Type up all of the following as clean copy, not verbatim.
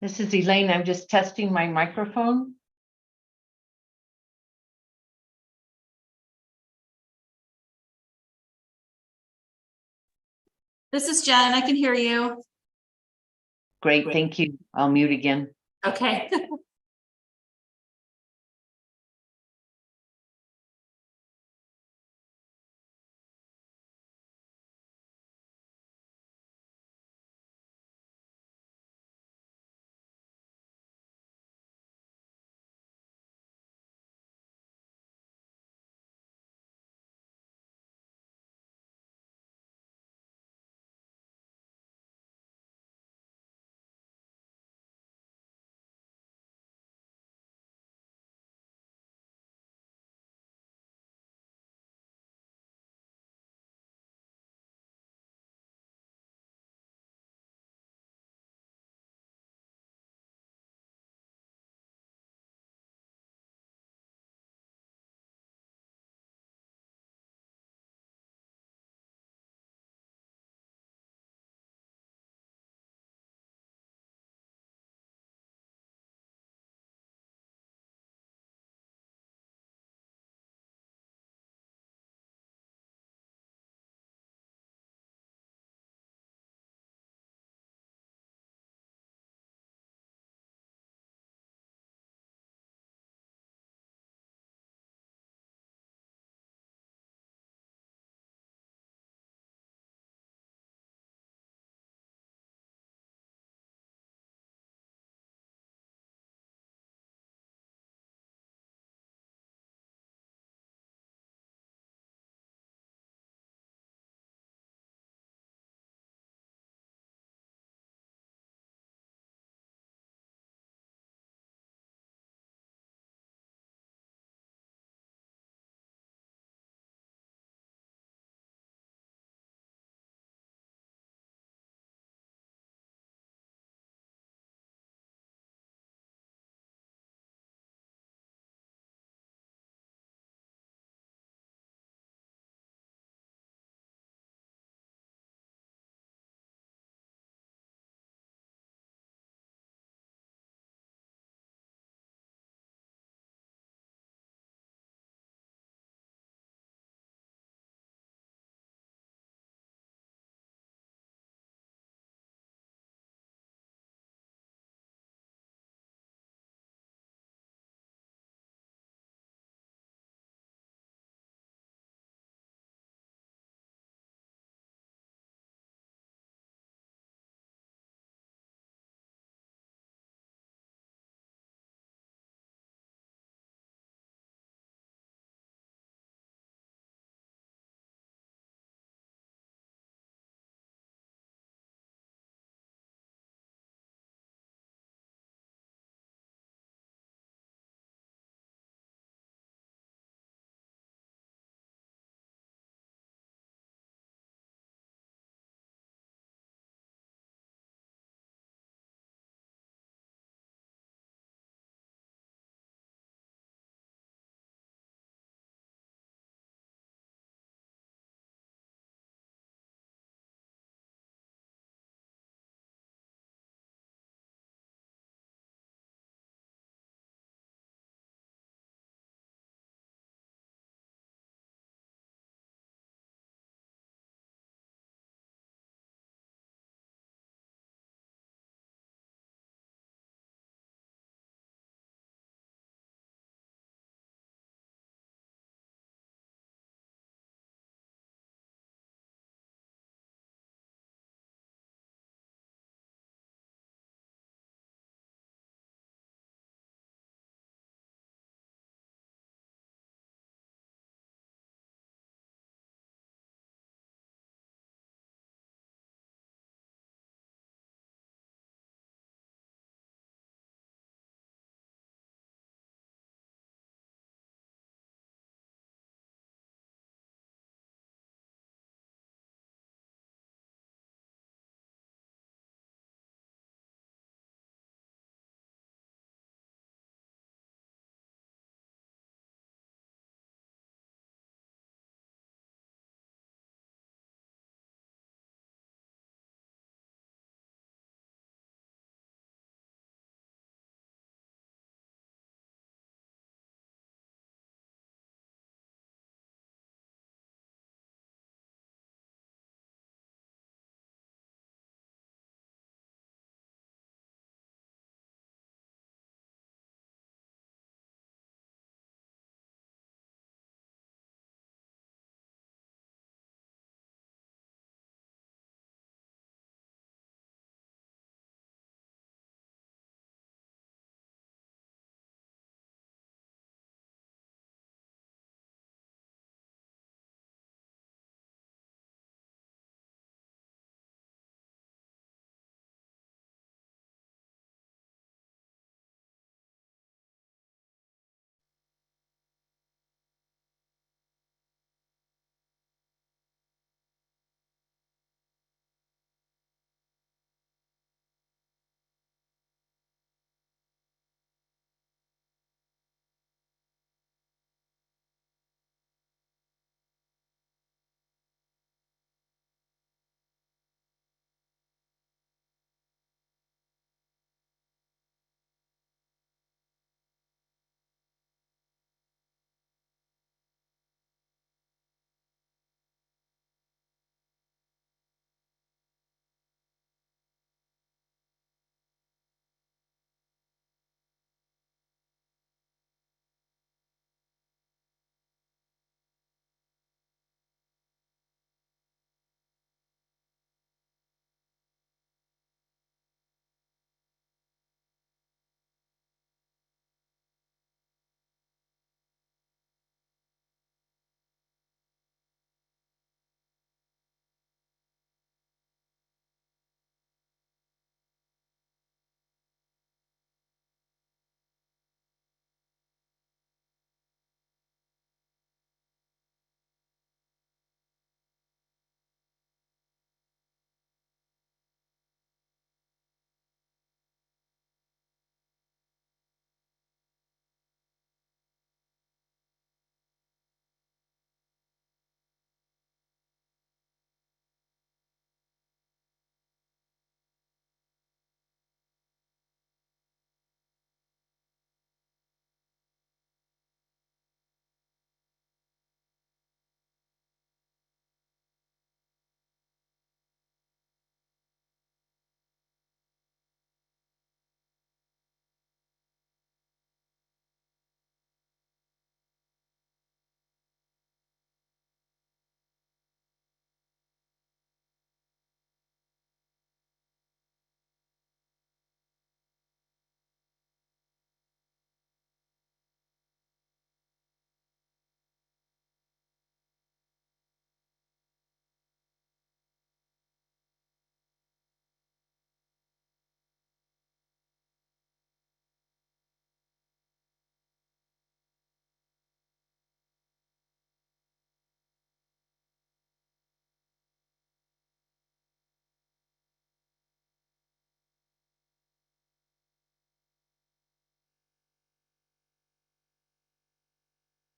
This is Elaine. I'm just testing my microphone. This is Jen. I can hear you. Great, thank you. I'll mute again. Okay.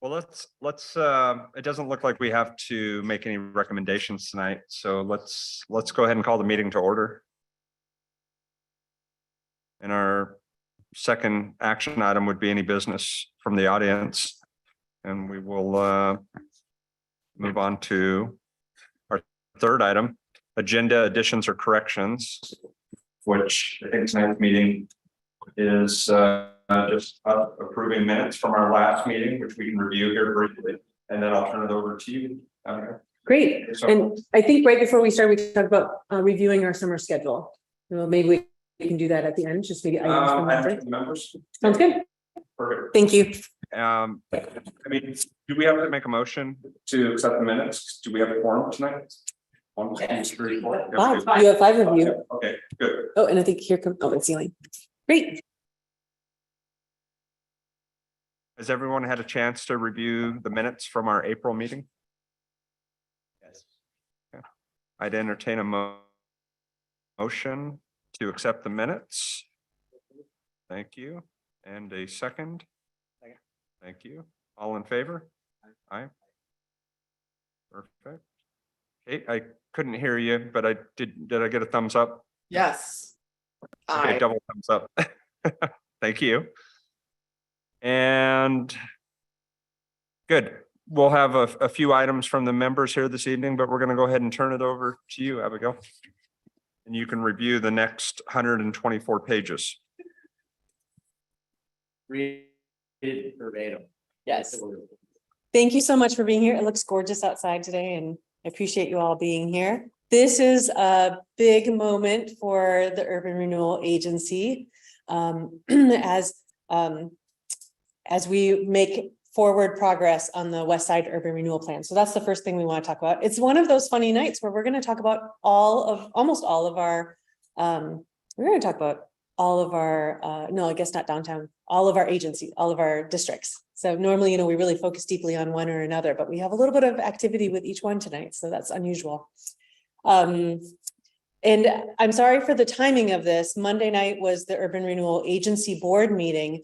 Well, it doesn't look like we have to make any recommendations tonight, so let's go ahead and call the meeting to order. And our second action item would be any business from the audience. And we will move on to our third item, agenda additions or corrections, which I think tonight's meeting is just approving minutes from our last meeting, which we can review here briefly, and then I'll turn it over to you. Great. So- And I think right before we start, we talked about reviewing our summer schedule. Well, maybe we can do that at the end, just maybe items from I that. think the members. Sounds good. Perfect. Thank you. I mean, do we have to make a motion to accept the minutes? Do we have a quorum tonight? 1, 2, 3, 4. Wow, you have 5 of you. Okay, good. Oh, and I think here comes, oh, it's Elaine. Great. Has everyone had a chance to review the minutes from our April meeting? Yes. I'd entertain a motion to accept the minutes. Thank you. And a second. Thank you. All in favor? Aye. Perfect. Okay, I couldn't hear you, but did I get a thumbs up? Yes. Okay, Aye. double thumbs up. Thank you. And good. We'll have a few items from the members here this evening, but we're going to go ahead and turn it over to you, Abigail. And you can review the next 124 pages. Read it verbatim. Yes. Thank you so much for being here. It looks gorgeous outside today and I appreciate you all being here. This is a big moment for the Urban Renewal Agency as we make forward progress on the West Side Urban Renewal Plan. So that's the first thing we want to talk about. It's one of those funny nights where we're going to talk about almost all of our, no, I guess not downtown, all of our agencies, all of our districts. So normally, we really focus deeply on one or another, but we have a little bit of activity with each one tonight. So that's unusual. And I'm sorry for the timing of this. Monday night was the Urban Renewal Agency Board meeting.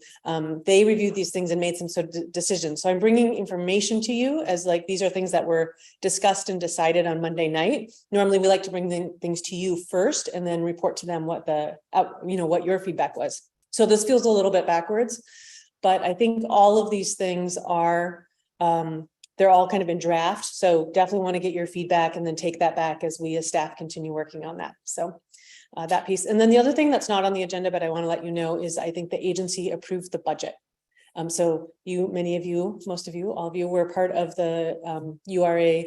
They reviewed these things and made some sort of decisions. So I'm bringing information to you as these are things that were discussed and decided on Monday night. Normally we like to bring things to you first and then report to them what what your feedback was. So this feels a little bit backwards, but I think all of these things are, they're all kind of in draft. So definitely want to get your feedback and then take that back as we as staff continue working on that. So that piece. And then the other thing that's not on the agenda, but I want to let you know is I think the agency approved the budget. So many of you, most of you, all of you were part of the URA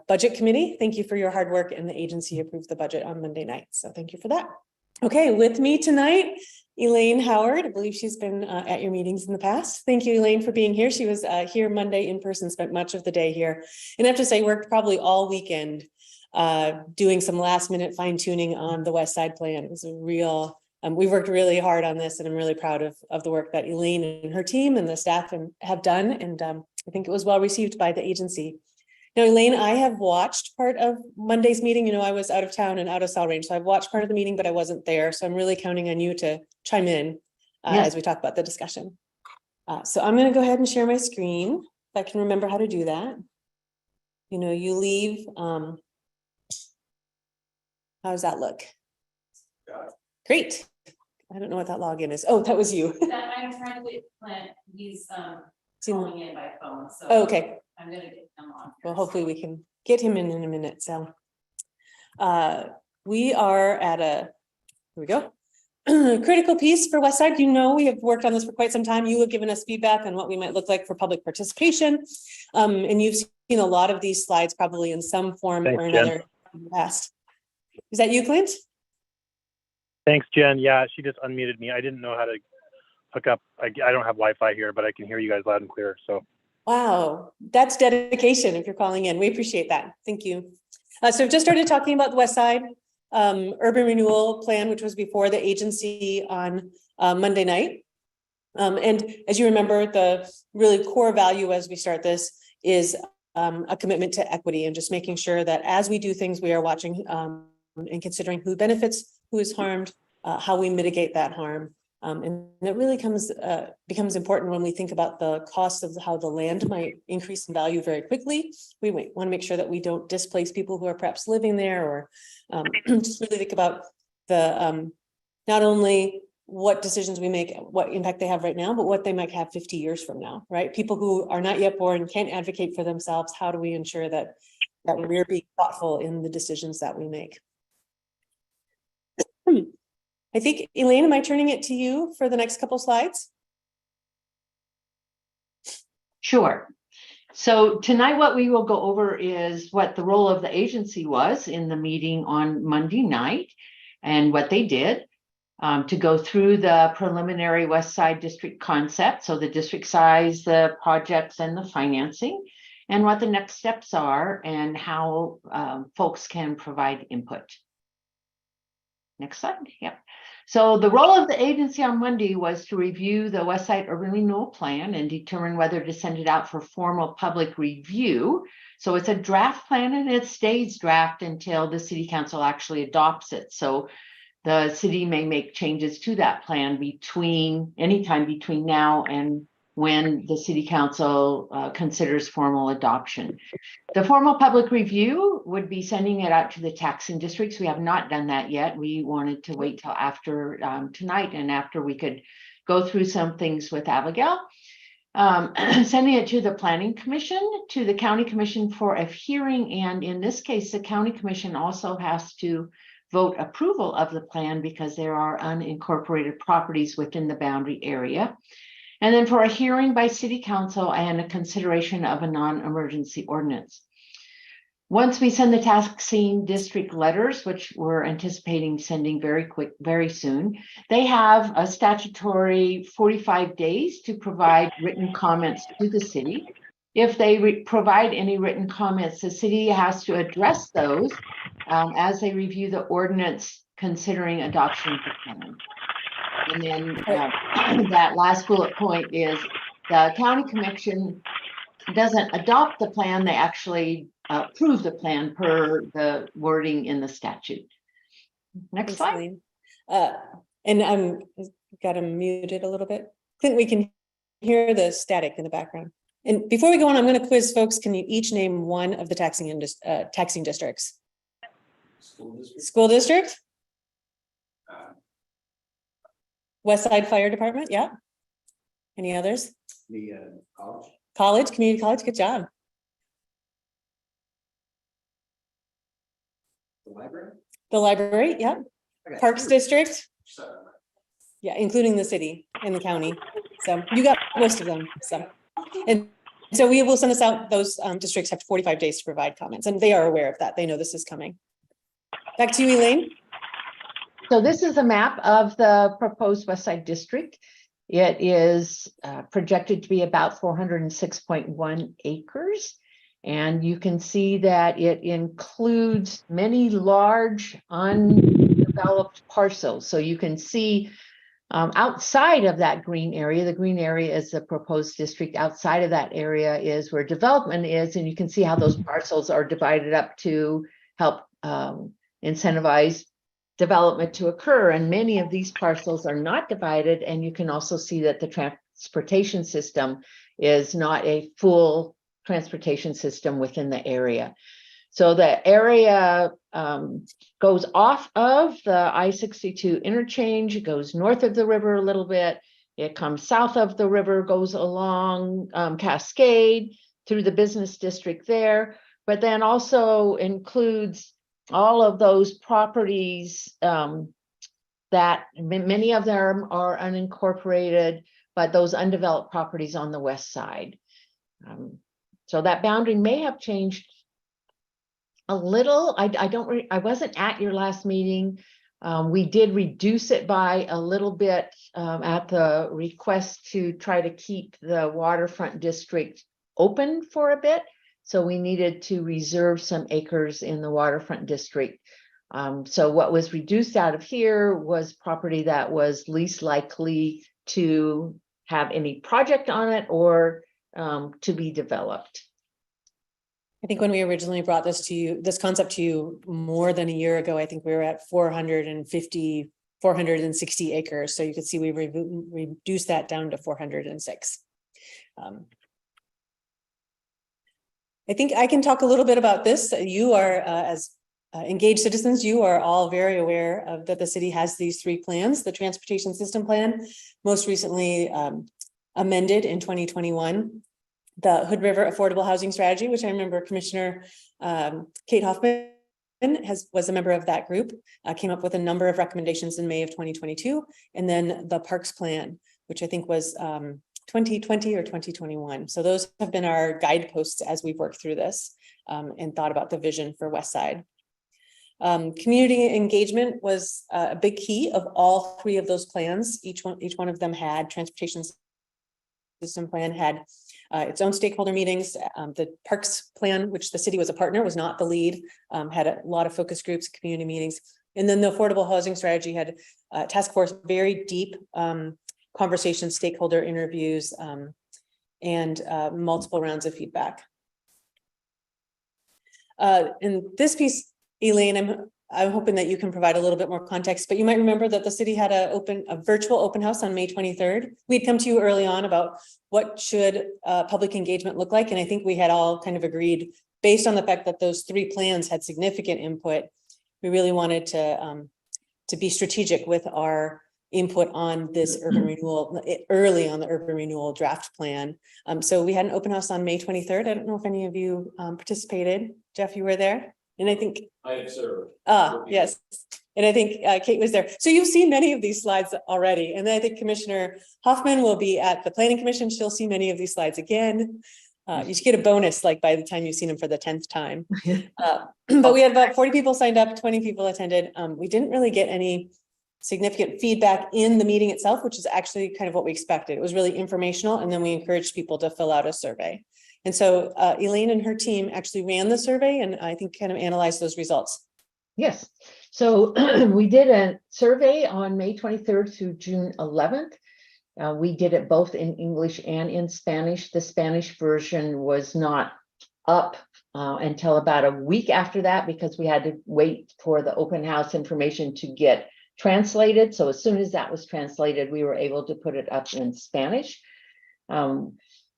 budget committee. Thank you for your hard work, and the agency approved the budget on Monday night. So thank you for that. Okay, with me tonight, Elaine Howard. I believe she's been at your meetings in the past. Thank you, Elaine, for being here. She was here Monday in person, spent much of the day here. And I have to say, worked probably all weekend doing some last minute fine tuning on the West Side Plan. It was a real, we worked really hard on this, and I'm really proud of the work that Elaine and her team and the staff have done. And I think it was well received by the agency. Now, Elaine, I have watched part of Monday's meeting. I was out of town and out of cell range, so I've watched part of the meeting, but I wasn't there. So I'm really counting on you to chime in as we talk about the discussion. So I'm going to go ahead and share my screen if I can remember how to do that. You leave. How does that look? Great. I don't know what that login is. Oh, that was you. I'm trying to plant these calling in by phone. So Okay. I'm gonna get them on. Well, hopefully we can get him in a minute. So we are at here we go. Critical piece for West Side. We have worked on this for quite some time. You have given us feedback on what we might look like for public participation. And you've seen a lot of these slides probably in some form or another in the past. Is that you, Clint? Thanks, Jen. Yeah, she just unmuted me. I didn't know how to hook up. I don't have Wi-Fi here, but I can hear you guys loud and clear. So. Wow, that's dedication if you're calling in. We appreciate that. Thank you. So I've just started talking about the West Side Urban Renewal Plan, which was before the agency on Monday night. And as you remember, the really core value as we start this is a commitment to equity and just making sure that as we do things, we are watching and considering who benefits, who is harmed, how we mitigate that harm. And it really becomes important when we think about the cost of how the land might increase in value very quickly. We want to make sure that we don't displace people who are perhaps living there, or just really think about the not only what decisions we make, what impact they have right now, but what they might have 50 years from now, right? People who are not yet born can't advocate for themselves. How do we ensure that we're being thoughtful in the decisions that we make? I think, Elaine, am I turning it to you for the next couple slides? Sure. So tonight, what we will go over is what the role of the agency was in the meeting on Monday night and what they did to go through the preliminary West Side District concept. So the district size, the projects, and the financing, and what the next steps are and how folks can provide input. Next slide. Yep. So the role of the agency on Monday was to review the West Side Urban Renewal Plan and determine whether to send it out for formal public review. So it's a draft plan and it stays draft until the city council actually adopts it. So the city may make changes to that plan anytime between now and when the city council considers formal adoption. The formal public review would be sending it out to the taxing districts. We have not done that yet. We wanted to wait till after tonight and after we could go through some things with Abigail. Sending it to the Planning Commission, to the County Commission for a hearing. And in this case, the County Commission also has to vote approval of the plan because there are unincorporated properties within the boundary area. And then for a hearing by City Council and a consideration of a non-emergency ordinance. Once we send the taxing district letters, which we're anticipating sending very soon, they have a statutory 45 days to provide written comments to the city. If they provide any written comments, the city has to address those as they review the ordinance considering adoption of the plan. And then that last bullet point is the county commission doesn't adopt the plan, they actually approve the plan per the wording in the statute. Next slide. And I'm got him muted a little bit. I think we can hear the static in the background. And before we go on, I'm going to quiz folks. Can you each name one of the taxing districts? School district? West Side Fire Department, yeah. Any others? The college. College, community college, good job. The library. The library, yeah. Parks District, yeah, including the city and the county. So you got most of them. And so we will send this out. Those districts have 45 days to provide comments, and they are aware of that. They know this is coming. Back to you, Elaine. So this is a map of the proposed West Side District. It is projected to be about 406.1 acres. And you can see that it includes many large undeveloped parcels. So you can see outside of that green area, the green area is the proposed district. Outside of that area is where development is. And you can see how those parcels are divided up to help incentivize development to occur. And many of these parcels are not divided. And you can also see that the transportation system is not a full transportation system within the area. So the area goes off of the I-62 interchange, it goes north of the river a little bit, it comes south of the river, goes along Cascade through the business district there, but then also includes all of those properties that many of them are unincorporated, but those undeveloped properties on the west side. So that boundary may have changed a little. I wasn't at your last meeting. We did reduce it by a little bit at the request to try to keep the waterfront district open for a bit. So we needed to reserve some acres in the waterfront district. So what was reduced out of here was property that was least likely to have any project on it or to be developed. I think when we originally brought this concept to you more than a year ago, I think we were at 450 460 acres. So you can see we reduced that down to 406. I think I can talk a little bit about this. You are, as engaged citizens, you are all very aware of that the city has these 3 plans. The transportation system plan, most recently amended in 2021. The Hood River Affordable Housing Strategy, which I remember Commissioner Kate Hoffman was a member of that group, came up with a number of recommendations in May of 2022. And then the Parks Plan, which I think was 2020 or 2021. So those have been our guideposts as we've worked through this and thought about the vision for West Side. Community engagement was a big key of all 3 of those plans. Each one of them had transportation system plan, had its own stakeholder meetings. The Parks Plan, which the city was a partner, was not the lead, had a lot of focus groups, community meetings. And then the Affordable Housing Strategy had task force, very deep conversations, stakeholder interviews, and multiple rounds of feedback. In this piece, Elaine, I'm hoping that you can provide a little bit more context, but you might remember that the city had a virtual open house on May 23rd. We'd come to you early on about what should public engagement look like. And I think we had all kind of agreed, based on the fact that those 3 plans had significant input, we really wanted to be strategic with our input on this urban renewal, early on the urban renewal draft plan. So we had an open house on May 23rd. I don't know if any of you participated. Jeff, you were there? And I think I observed. yes. And I think Kate was there. So you've seen many of these slides already. And then I think Commissioner Hoffman will be at the Planning Commission. She'll see many of these slides again. You should get a bonus like by the time you've seen them for the 10th time. But we had about 40 people signed up, 20 people attended. We didn't really get any significant feedback in the meeting itself, which is actually kind of what we expected. It was really informational. And then we encouraged people to fill out a survey. And so Elaine and her team actually ran the survey and I think kind of analyzed those results. Yes. So we did a survey on May 23rd through June 11th. We did it both in English and in Spanish. The Spanish version was not up until about a week after that because we had to wait for the open house information to get translated. So as soon as that was translated, we were able to put it up in Spanish.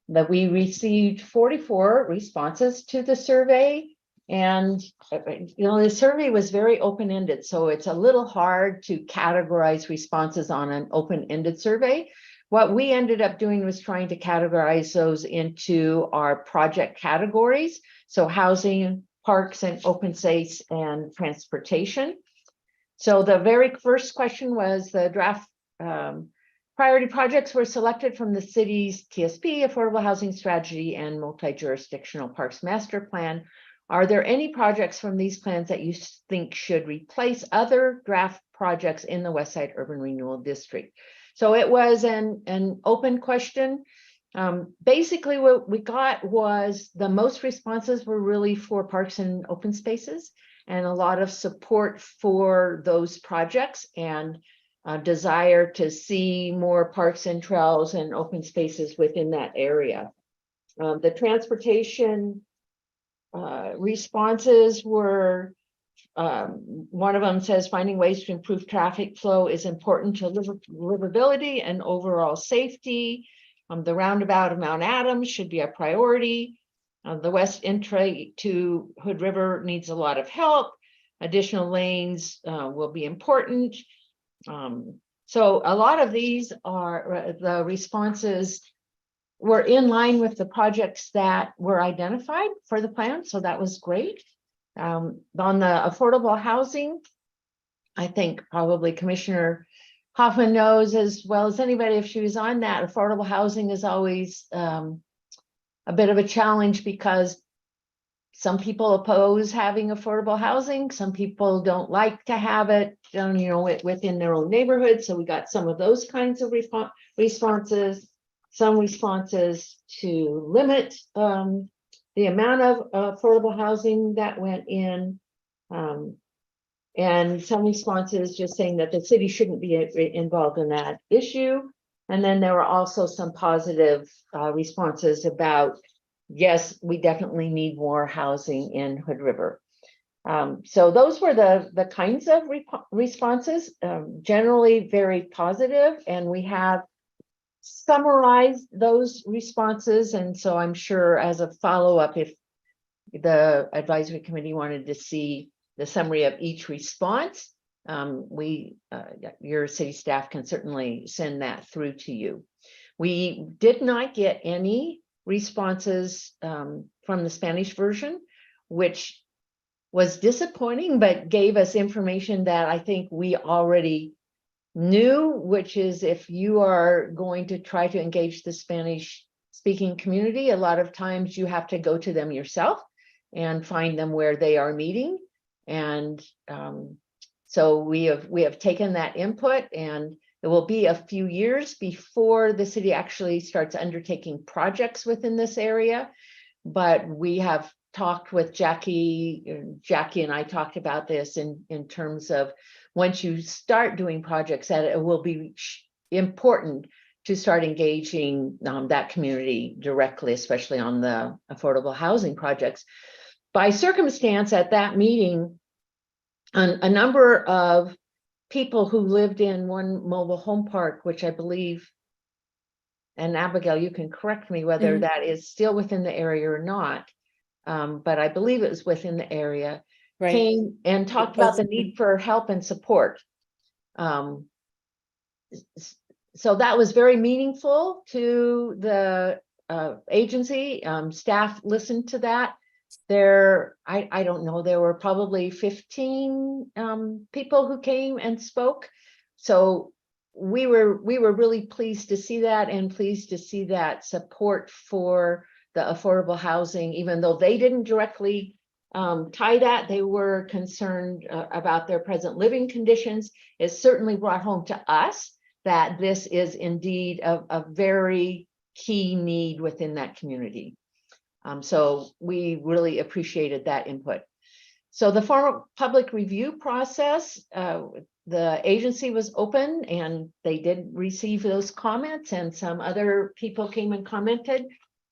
That we received 44 responses to the survey. And, the survey was very open-ended. So it's a little hard to categorize responses on an open-ended survey. What we ended up doing was trying to categorize those into our project categories. So housing, parks, and open space and transportation. So the very first question was the draft priority projects were selected from the city's TSP, Affordable Housing Strategy, and Multi-Jurisdictional Parks Master Plan. Are there any projects from these plans that you think should replace other draft projects in the West Side Urban Renewal District? So it was an open question. Basically, what we got was the most responses were really for parks and open spaces, and a lot of support for those projects and desire to see more parks and trails and open spaces within that area. The transportation responses were, one of them says finding ways to improve traffic flow is important to livability and overall safety. The roundabout of Mount Adams should be a priority. The west entry to Hood River needs a lot of help. Additional lanes will be important. So a lot of these are the responses were in line with the projects that were identified for the plan. So that was great. On the affordable housing, I think probably Commissioner Hoffman knows as well as anybody, if she was on that, affordable housing is always a bit of a challenge because some people oppose having affordable housing. Some people don't like to have it, within their own neighborhood. So we got some of those kinds of responses, some responses to limit the amount of affordable housing that went in, and some responses just saying that the city shouldn't be involved in that issue. And then there were also some positive responses about, yes, we definitely need more housing in Hood River. So those were the kinds of responses, generally very positive, and we have summarized those responses. And so I'm sure as a follow-up, if the advisory committee wanted to see the summary of each response, your city staff can certainly send that through to you. We did not get any responses from the Spanish version, which was disappointing, but gave us information that I think we already knew, which is if you are going to try to engage the Spanish speaking community, a lot of times you have to go to them yourself and find them where they are meeting. And so we have taken that input, and it will be a few years before the city actually starts undertaking projects within this area. But we have talked with Jackie and I talked about this in terms of once you start doing projects, that it will be important to start engaging that community directly, especially on the affordable housing projects. By circumstance, at that meeting, a number of people who lived in one mobile home park, which I believe, and Abigail, you can correct me whether that is still within the area or not, but I believe it was within the area, came and talked about the need for help and support. So that was very meaningful to the agency. Staff listened to that. I don't know, there were probably 15 people who came and spoke. So we were really pleased to see that, and pleased to see that support for the affordable housing, even though they didn't directly tie that. They were concerned about their present living conditions. It certainly brought home to us that this is indeed a very key need within that community. So we really appreciated that input. So the formal public review process, the agency was open, and they did receive those comments, and some other people came and commented.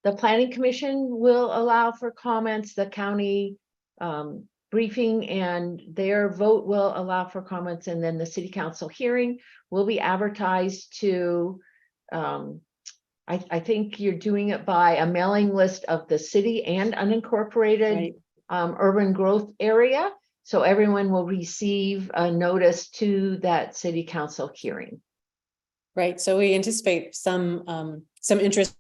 The Planning Commission will allow for comments. The county briefing and their vote will allow for comments, and then the City Council hearing will be advertised to, I think you're doing it by a mailing list of the city and unincorporated urban growth area. So everyone will receive a notice to that City Council hearing. Right. So we anticipate some interest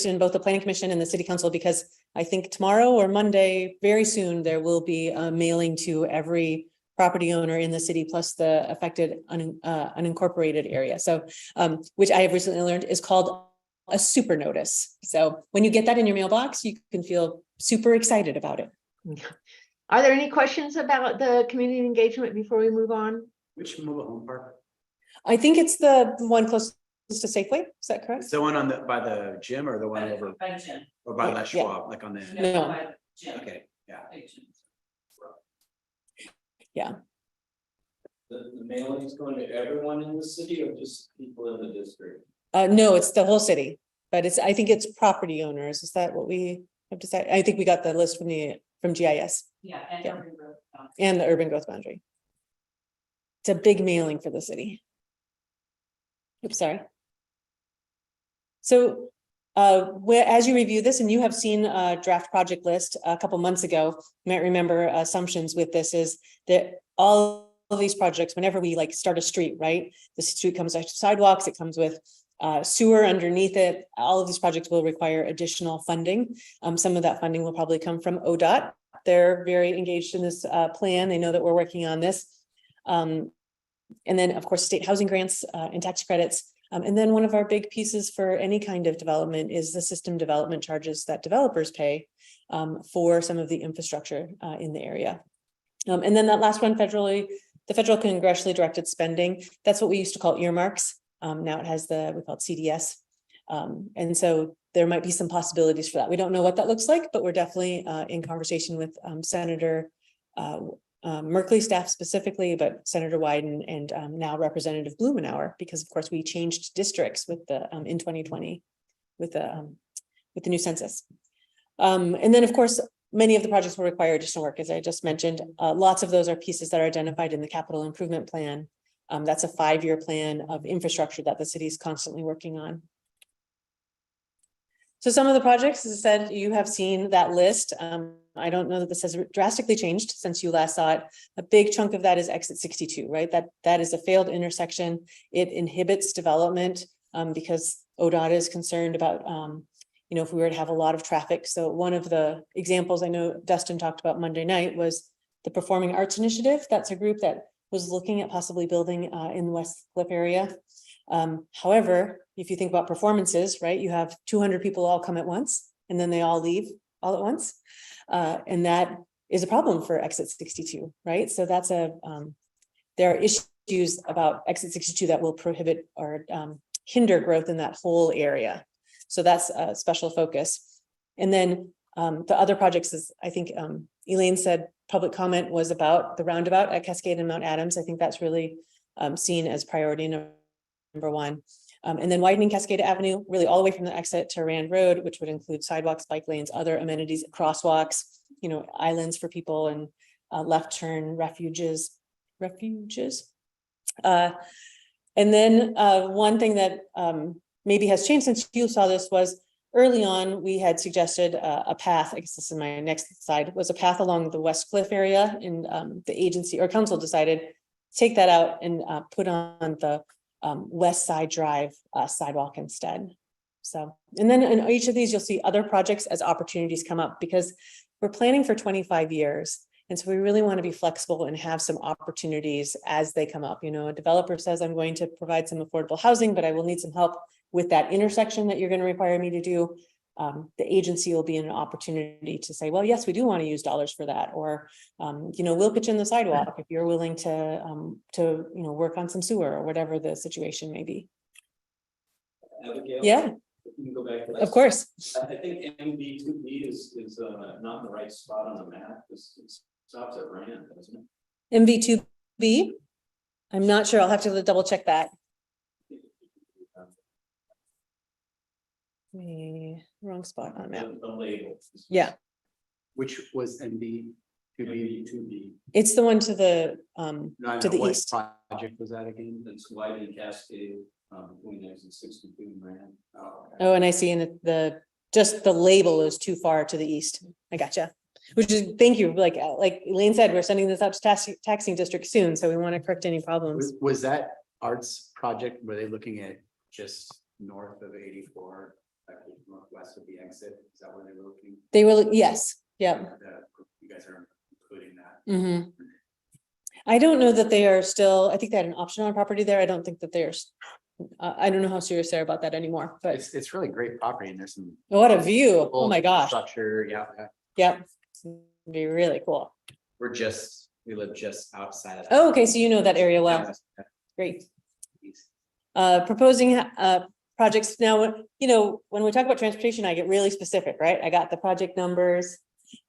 in both the Planning Commission and the City Council, because I think tomorrow or Monday, very soon, there will be a mailing to every property owner in the city, plus the affected unincorporated area. So, which I have recently learned is called a super notice. So when you get that in your mailbox, you can feel super excited about it. Are there any questions about the community engagement before we move on? Which mobile home park? I think it's the one closest to Safeway. Is that correct? Is the one by the gym, or the one over, By the gym. or by Yeah, Les yeah. Schwab, like on the? No. By the gym. Okay, yeah. Big gym. The mailing is going to everyone in the city or just people in the district? No, it's the whole city, but I think it's property owners. Is that what we have decided? I think we got the list from GIS Yeah, and Yeah. urban growth. and the urban growth boundary. It's a big mailing for the city. Oops, sorry. So as you review this, and you have seen a draft project list a couple months ago, you might remember assumptions with this is that all of these projects, whenever we start a street, right? The street comes with sidewalks, it comes with sewer underneath it. All of these projects will require additional funding. Some of that funding will probably come from ODOT. They're very engaged in this plan. They know that we're working on this. And then, of course, state housing grants and tax credits. And then one of our big pieces for any kind of development is the system development charges that developers pay for some of the infrastructure in the area. And then that last one, the federal congressionally directed spending, that's what we used to call earmarks. Now it has we call it CDS. And so there might be some possibilities for that. We don't know what that looks like, but we're definitely in conversation with Senator Merkley staff specifically, but Senator Wyden and now Representative Blumenauer, because of course we changed districts with the in 2020 with the new census. And then of course many of the projects will require additional work, as I just mentioned. Lots of those are pieces that are identified in the capital improvement plan. That's a 5-year plan of infrastructure that the city is constantly working on. So some of the projects, as I said, you have seen that list. I don't know that this has drastically changed since you last saw it. A big chunk of that is exit 62, right? That is a failed intersection. It inhibits development because ODOT is concerned about, if we were to have a lot of traffic. So one of the examples I know Dustin talked about Monday night was the Performing Arts Initiative. That's a group that was looking at possibly building in the West Cliff area. However, if you think about performances, right, you have 200 people all come at once and then they all leave all at once. And that is a problem for exit 62, right? So that's there are issues about exit 62 that will prohibit or hinder growth in that whole area. So that's a special focus. And then the other projects is, I think Elaine said public comment was about the roundabout at Cascade and Mount Adams. I think that's really seen as priority number one. And then widening Cascade Avenue, really all the way from the exit to Rand Road, which would include sidewalks, bike lanes, other amenities, crosswalks, islands for people and left turn refuges. And then one thing that maybe has changed since you saw this was early on, we had suggested a path, I guess this is my next slide, was a path along the West Cliff area, and the agency or council decided to take that out and put on the West Side Drive sidewalk instead. So, and then in each of these, you'll see other projects as opportunities come up because we're planning for 25 years. And so we really want to be flexible and have some opportunities as they come up. A developer says, I'm going to provide some affordable housing, but I will need some help with that intersection that you're going to require me to do. The agency will be in an opportunity to say, well, yes, we do want to use dollars for that. Or, we'll pitch in the sidewalk if you're willing to work on some sewer or whatever the situation may be. Abigail? Yeah, You can go back to that. of course. I think MB2B is not in the right spot on the map. It stops at Rand, doesn't it? MV2B. I'm not sure. I'll have to double check that. Wrong spot on map. The label. Yeah, Which was NB to be. MB2B. it's the one to the No, to the what east. project was that again? That's widening Cascade between exit 62 and Rand. Oh, okay. Oh, and I see in just the label is too far to the east. I gotcha. Which is, thank you. Like Elaine said, we're sending this out to taxing district soon, so we want to correct any problems. Was that arts project, were they looking at just north of 84, like northwest of the exit? Is that where they were looking? They will, yes, yeah. You guys are including that. Mm-hmm. I don't know that they are still, I think they had an option on property there. I don't think that there's, I don't know how serious they're about that anymore, but It's really great property and there's some. what a view. Oh my gosh. Structure, yeah. Yep. It'd be really cool. We live just outside of. Oh, okay, so you know that area well. Great. Proposing projects now, when we talk about transportation, I get really specific, right? I got the project numbers,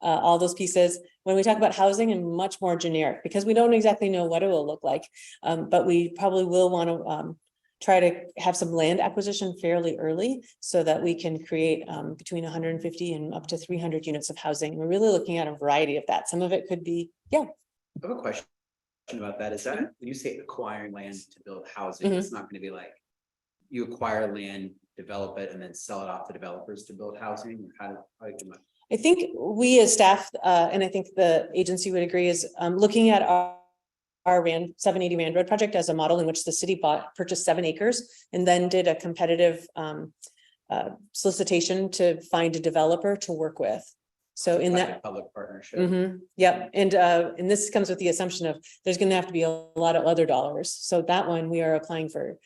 all those pieces. When we talk about housing, and much more generic because we don't exactly know what it will look like. But we probably will want to try to have some land acquisition fairly early so that we can create between 150 and up to 300 units of housing. We're really looking at a variety of that. Some of it could be, I have a question about that. Is that when you say acquiring land to build housing, it's not going to be like you acquire land, develop it, and then sell it off to developers to build housing? Or how do you I think we as staff, and I think the agency would agree, is looking at our 780 Rand Road project as a model in which the city purchased 7 acres and then did a competitive solicitation to find a developer to work with. So in that public partnership. Yep. And this comes with the assumption of there's going to have to be a lot of other dollars. So that one we are applying for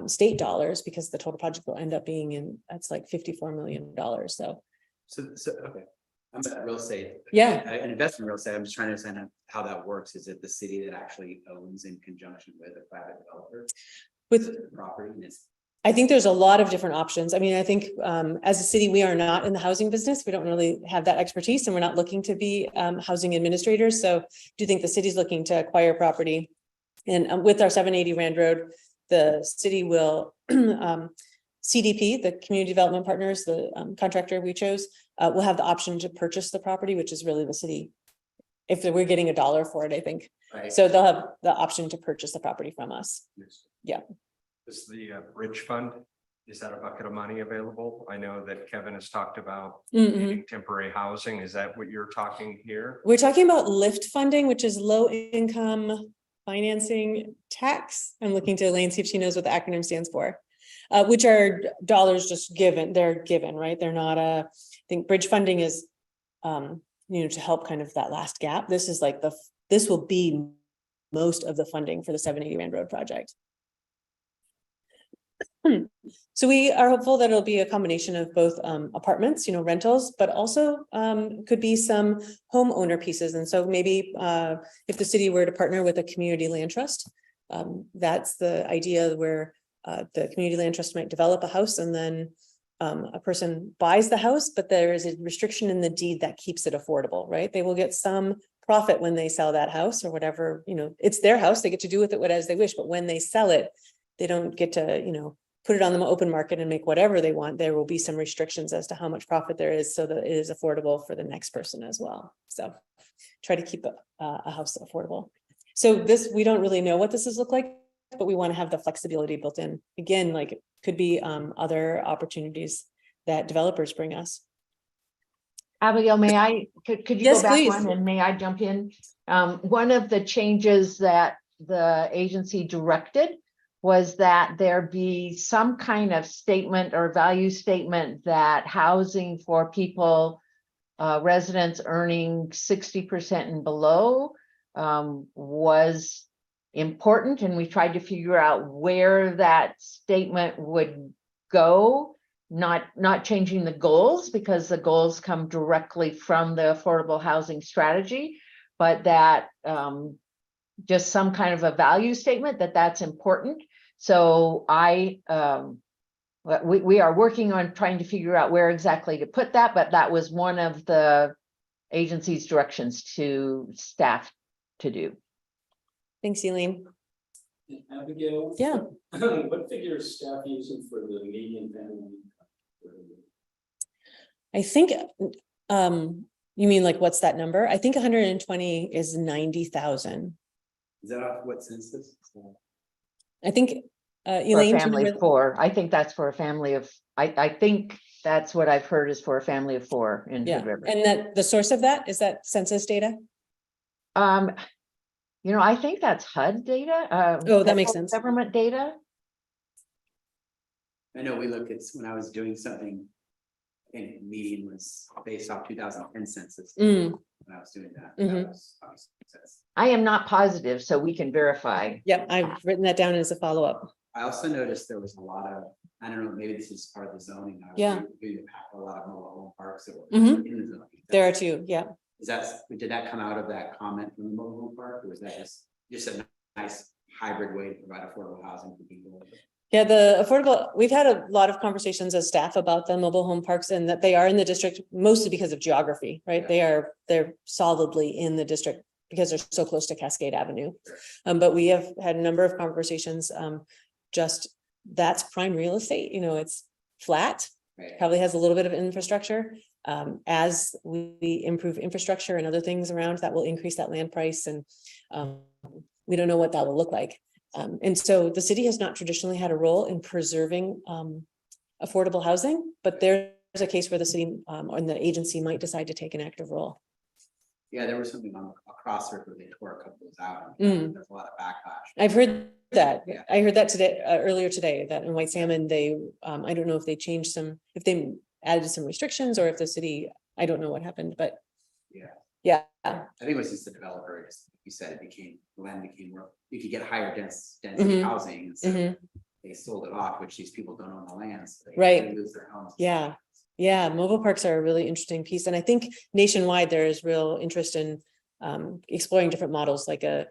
state dollars because the total project will end up being that's like $54 million. So Okay. I'm at real estate. Yeah. I invest in real estate. I'm just trying to understand how that works. Is it the city that actually owns in conjunction with a private developer? With the property? I think there's a lot of different options. I mean, I think as a city, we are not in the housing business. We don't really have that expertise and we're not looking to be housing administrators. So I do think the city's looking to acquire property. And with our 780 Rand Road, the city will CDP, the Community Development Partners, the contractor we chose, will have the option to purchase the property, which is really the city. If we're getting $1 for it, I think. Right. So they'll have the option to purchase the property from us. Yeah. Is the bridge fund, is that a bucket of money available? I know that Kevin has talked about needing temporary housing. Is that what you're talking here? We're talking about LIFT funding, which is low income financing tax. I'm looking to Elaine, see if she knows what the acronym stands for. Which are dollars just given, they're given, right? They're not I think bridge funding is, to help kind of that last gap. This is like this will be most of the funding for the 780 Rand Road project. So we are hopeful that it'll be a combination of both apartments, rentals, but also could be some homeowner pieces. And so maybe if the city were to partner with a community land trust, that's the idea where the community land trust might develop a house and then a person buys the house, but there is a restriction in the deed that keeps it affordable, right? They will get some profit when they sell that house or whatever, it's their house, they get to do with it what as they wish, but when they sell it, they don't get to, put it on the open market and make whatever they want. There will be some restrictions as to how much profit there is so that it is affordable for the next person as well. So try to keep a house affordable. So we don't really know what this is look like, but we want to have the flexibility built in. Again, like it could be other opportunities that developers bring us. Abigail, could you Yes, go back please. one and may I jump in? One of the changes that the agency directed was that there be some kind of statement or value statement that housing for people, residents earning 60% and below was important. And we tried to figure out where that statement would go, not changing the goals because the goals come directly from the affordable housing strategy, but that just some kind of a value statement that's important. So we are working on trying to figure out where exactly to put that, but that was one of the agency's directions to staff to do. Thanks, Elaine. Abigail? Yeah. What figure is staff using for the median family income? I think, you mean like, what's that number? I think 120 is 90,000. Is that off what census? I think, For a Elaine, do you family of remember? 4. I think that's for a family of, I think that's what I've heard is for a family of 4 in Yeah, Hood River. and that the source of that is that census data. I think that's HUD data. Oh, that makes sense. Government data. I know we looked at, when I was doing something, I think median was based off 2010 census. When I was doing that. That was obviously census. I am not positive, so we can verify. Yep, I've written that down as a follow-up. I also noticed there was a lot of, I don't know, maybe this is part of the zoning. I was Yeah. doing a lot of mobile home parks that were Mhm. in the zoning. There are two, yeah. Did that come out of that comment from the mobile home park, or was that just a nice hybrid way to provide affordable housing for people? Yeah, the affordable, we've had a lot of conversations as staff about the mobile home parks and that they are in the district mostly because of geography, right? They're solidly in the district because they're so close to Cascade Avenue. But we have had a number of conversations, just that's prime real estate, it's flat, Right. probably has a little bit of infrastructure. As we improve infrastructure and other things around, that will increase that land price, and we don't know what that will look like. And so the city has not traditionally had a role in preserving affordable housing, but there's a case where the city and the agency might decide to take an active role. Yeah, there was something on across there where they tore a couple of those out. There's a lot of backlash. I've heard that. Yeah. I heard that today, earlier today, that in White Salmon, they, I don't know if they changed if they added some restrictions or if the city, I don't know what happened, but. Yeah. Yeah. I think it was just the developer, just like you said, the land became more, you could get higher density housing. And so they sold it off, which these people don't own the land. So they lose their homes. Yeah. Yeah, mobile parks are a really interesting piece. And I think nationwide, there is real interest in exploring different models, like a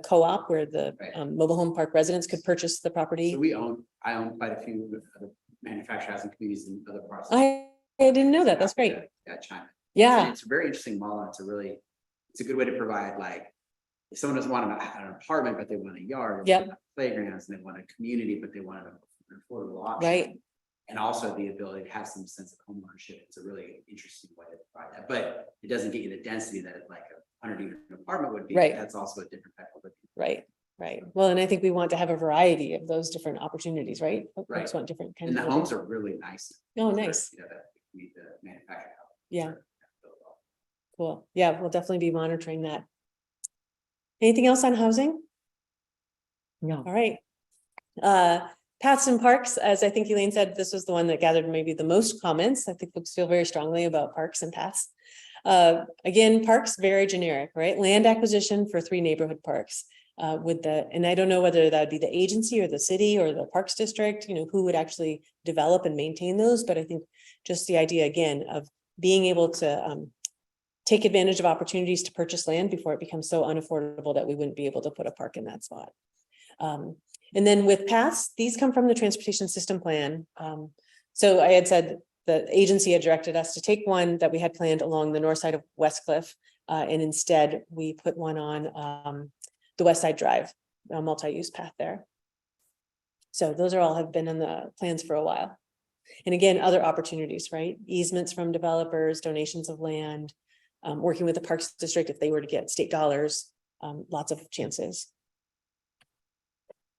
co-op where the mobile home park residents could purchase the property. So I own quite a few with other manufactured housing communities in other parts. I didn't know that. That's great. Yeah, China. Yeah. It's a very interesting model. It's a good way to provide, like, if someone doesn't want an apartment, but they want a yard, Yep. playgrounds, and they want a community, but they want an affordable option. Right. And also the ability to have some sense of homeownership. It's a really interesting way to provide that, but it doesn't get you the density that like a 100-unit apartment would be. Right. That's also a different type of living. Right, right. Well, and I think we want to have a variety of those different opportunities, right? Folks Right. want different kinds And of. the living. homes are really nice. Oh, nice. You know, that meet the manufactured house. Yeah. Cool. Yeah, we'll definitely be monitoring that. Anything else on housing? No. All right. Paths and parks, as I think Elaine said, this was the one that gathered maybe the most comments. I think folks feel very strongly about parks and paths. Again, parks, very generic, right? Land acquisition for 3 neighborhood parks. And I don't know whether that'd be the agency or the city or the parks district, who would actually develop and maintain those. But I think just the idea again of being able to take advantage of opportunities to purchase land before it becomes so unaffordable that we wouldn't be able to put a park in that spot. And then with paths, these come from the transportation system plan. So I had said the agency had directed us to take one that we had planned along the north side of West Cliff. And instead we put one on the West Side Drive, a multi-use path there. So those are all have been in the plans for a while. And again, other opportunities, right? Easements from developers, donations of land, working with the Parks District if they were to get state dollars, lots of chances.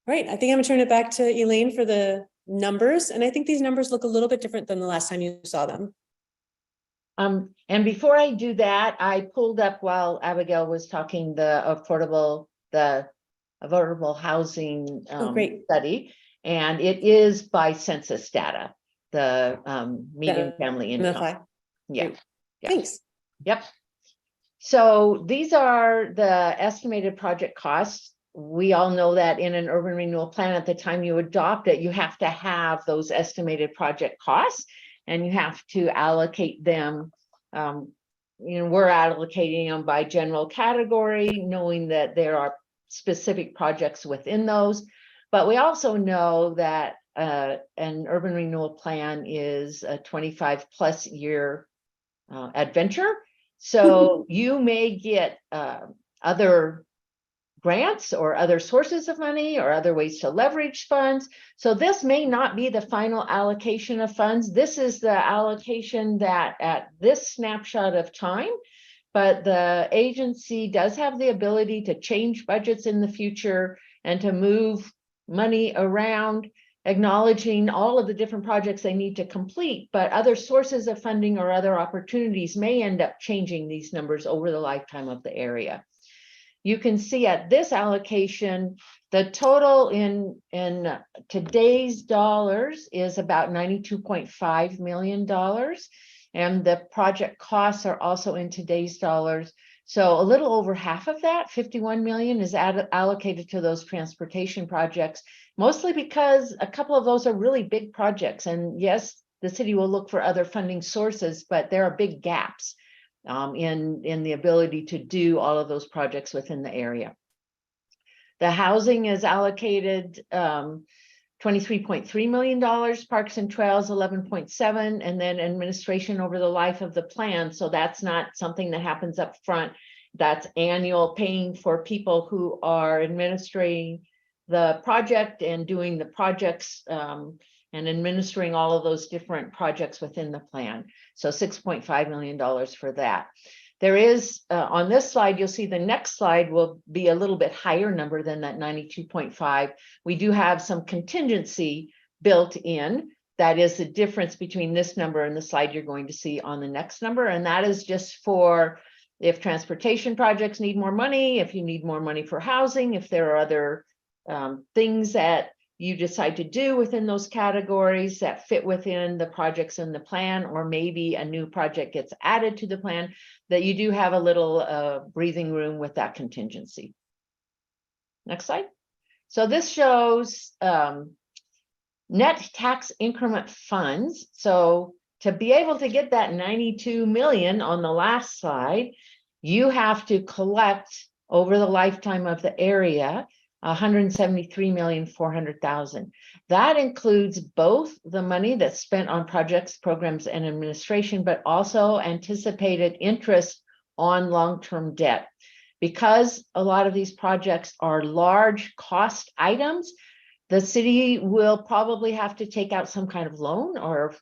All right, I think I'm gonna turn it back to Elaine for the numbers. And I think these numbers look a little bit different than the last time you saw them. And before I do that, I pulled up while Abigail was talking the affordable housing Great. study. And it is by census data, the median family income. MFI. Yeah. Great. Yeah. Thanks. Yep. So these are the estimated project costs. We all know that in an urban renewal plan, at the time you adopt it, you have to have those estimated project costs and you have to allocate them. We're allocating them by general category, knowing that there are specific projects within those. But we also know that an urban renewal plan is a 25+ year adventure. So you may get other grants or other sources of money or other ways to leverage funds. So this may not be the final allocation of funds. This is the allocation that at this snapshot of time, but the agency does have the ability to change budgets in the future and to move money around, acknowledging all of the different projects they need to complete, but other sources of funding or other opportunities may end up changing these numbers over the lifetime of the area. You can see at this allocation, the total in today's dollars is about $92.5 million. And the project costs are also in today's dollars. So a little over half of that, 51 million, is allocated to those transportation projects, mostly because a couple of those are really big projects. And yes, the city will look for other funding sources, but there are big gaps in the ability to do all of those projects within the area. The housing is allocated $23.3 million, parks and trails 11.7, and then administration over the life of the plan. So that's not something that happens up front. That's annual, paying for people who are administering the project and doing the projects and administering all of those different projects within the plan. So $6.5 million for that. There is, on this slide, you'll see the next slide will be a little bit higher number than that 92.5. We do have some contingency built in. That is the difference between this number and the slide you're going to see on the next number. And that is just for if transportation projects need more money, if you need more money for housing, if there are other things that you decide to do within those categories that fit within the projects in the plan, or maybe a new project gets added to the plan, that you do have a little breathing room with that contingency. Next slide. So this shows net tax increment funds. So to be able to get that 92 million on the last slide, you have to collect over the lifetime of the area 173,400,000. That includes both the money that's spent on projects, programs, and administration, but also anticipated interest on long-term debt. Because a lot of these projects are large cost items, the city will probably have to take out some kind of loan or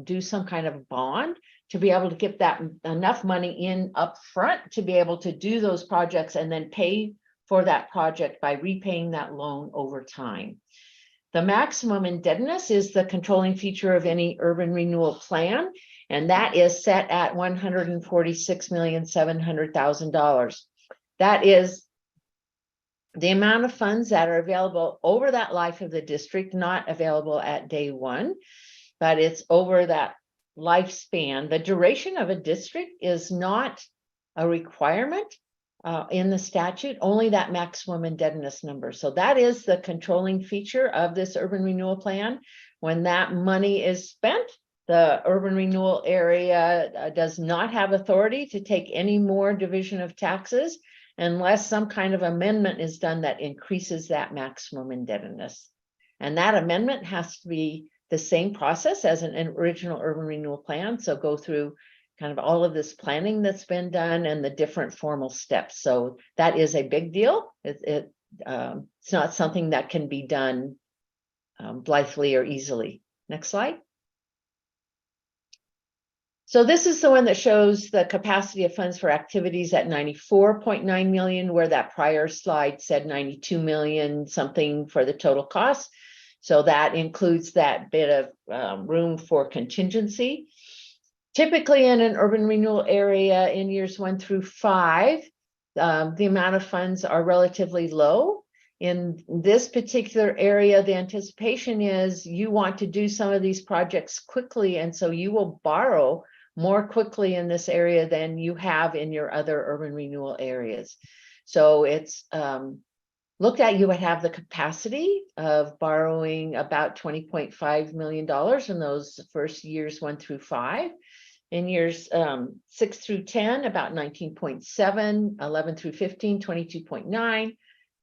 do some kind of bond to be able to get that enough money in upfront to be able to do those projects and then pay for that project by repaying that loan over time. The maximum indebtedness is the controlling feature of any urban renewal plan, and that is set at $146,700,000. That is the amount of funds that are available over that life of the district, not available at day one, but it's over that lifespan. The duration of a district is not a requirement in the statute, only that maximum indebtedness number. So that is the controlling feature of this urban renewal plan. When that money is spent, the urban renewal area does not have authority to take any more division of taxes unless some kind of amendment is done that increases that maximum indebtedness. And that amendment has to be the same process as an original urban renewal plan. So go through kind of all of this planning that's been done and the different formal steps. So that is a big deal. It's not something that can be done blithely or easily. Next slide. So this is the one that shows the capacity of funds for activities at 94.9 million, where that prior slide said 92 million something for the total cost. So that includes that bit of room for contingency. Typically in an urban renewal area in years 1 through 5, the amount of funds are relatively low. In this particular area, the anticipation is you want to do some of these projects quickly, and so you will borrow more quickly in this area than you have in your other urban renewal areas. So it's looked at, you would have the capacity of borrowing about $20.5 million in those first years 1 through 5. In years 6 through 10, about 19.7, 11 through 15, 22.9,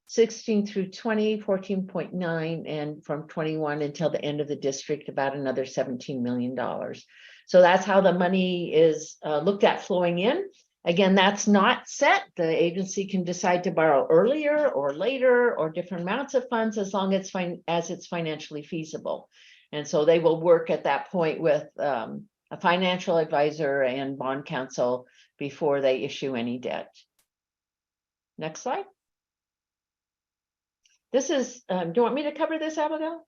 16 through 20, 14.9, and from 21 until the end of the district, about another $17 million. So that's how the money is looked at flowing in. Again, that's not set. The agency can decide to borrow earlier or later or different amounts of funds as long as it's financially feasible. And so they will work at that point with a financial advisor and bond counsel before they issue any debt. Next slide. This is, do you want me to cover this, Abigail?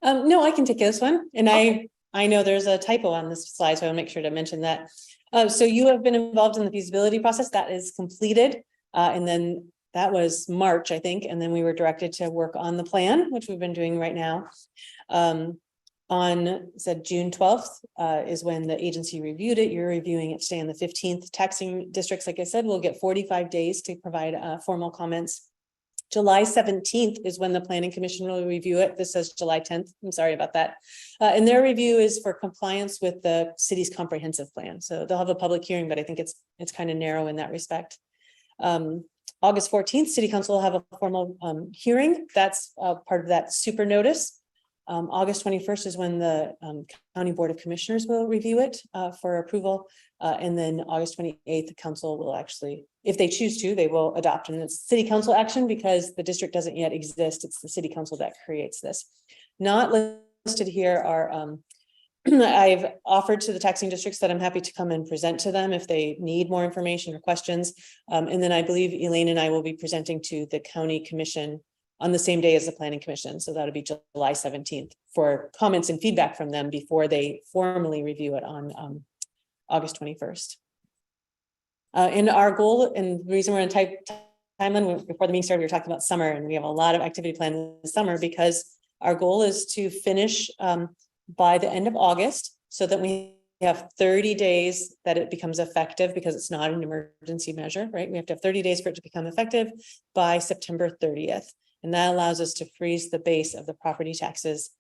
No, I can take this one. And Okay. I know there's a typo on this slide, so I'll make sure to mention that. So you have been involved in the feasibility process that is completed. And then that was March, I think. And then we were directed to work on the plan, which we've been doing right now. On said June 12th is when the agency reviewed it. You're reviewing it today on the 15th. Taxing districts, like I said, will get 45 days to provide formal comments. July 17th is when the planning commission will review it. This says July 10th. I'm sorry about that. And their review is for compliance with the city's comprehensive plan. So they'll have a public hearing, but I think it's kind of narrow in that respect. August 14th, city council will have a formal hearing. That's part of that super notice. August 21st is when the county board of commissioners will review it for approval. And then August 28th, the council will actually, if they choose to, they will adopt, and it's city council action because the district doesn't yet exist. It's the city council that creates this. Not listed here are, I've offered to the taxing districts that I'm happy to come and present to them if they need more information or questions. And then I believe Elaine and I will be presenting to the county commission on the same day as the planning commission. So that'll be July 17th for comments and feedback from them before they formally review it on August 21st. And our goal, and the reason we're in timeline, before the meeting started, we were talking about summer, and we have a lot of activity planned this summer because our goal is to finish by the end of August so that we have 30 days that it becomes effective, because it's not an emergency measure, right? We have to have 30 days for it to become effective by September 30th. And that allows us to freeze the base of the property taxes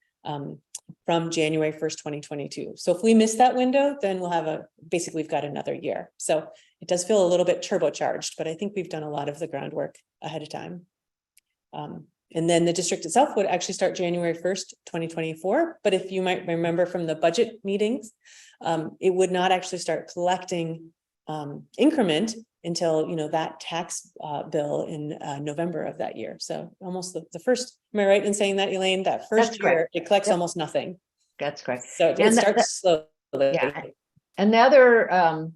from January 1st, 2022. So if we miss that window, then we'll have basically we've got another year. So it does feel a little bit turbocharged, but I think we've done a lot of the groundwork ahead of time. And then the district itself would actually start January 1st, 2024. But if you might remember from the budget meetings, it would not actually start collecting increment until, that tax bill in November of that year. So almost the first, am I right in saying that, Elaine, that That's first year, correct. it collects Yep. almost nothing. That's correct. So it And starts slowly. Yeah. And the other,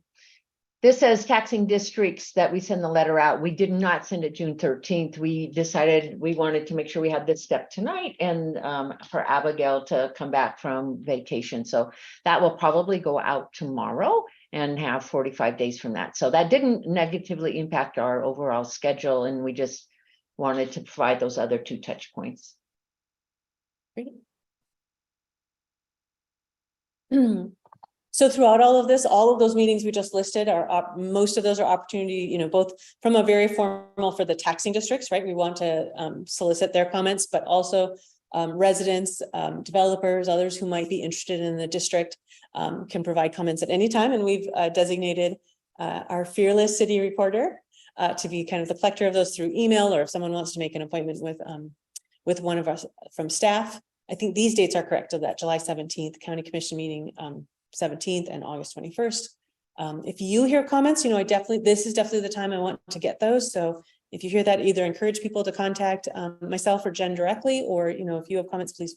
this says taxing districts that we send the letter out. We did not send it June 13th. We decided we wanted to make sure we had this step tonight and for Abigail to come back from vacation. So that will probably go out tomorrow and have 45 days from that. So that didn't negatively impact our overall schedule. And we just wanted to provide those other 2 touch points. Great. So throughout all of this, all of those meetings we just listed are, most of those are opportunity, both from a very formal for the taxing districts, right? We want to solicit their comments, but also residents, developers, others who might be interested in the district can provide comments at any time. And we've designated our fearless city reporter to be kind of the collector of those through email, or if someone wants to make an appointment with one of us from staff. I think these dates are correct, of that July 17th County Commission meeting, 17th and August 21st. If you hear comments, this is definitely the time I want to get those. So if you hear that, either encourage people to contact myself or Jen directly, or, if you have comments, please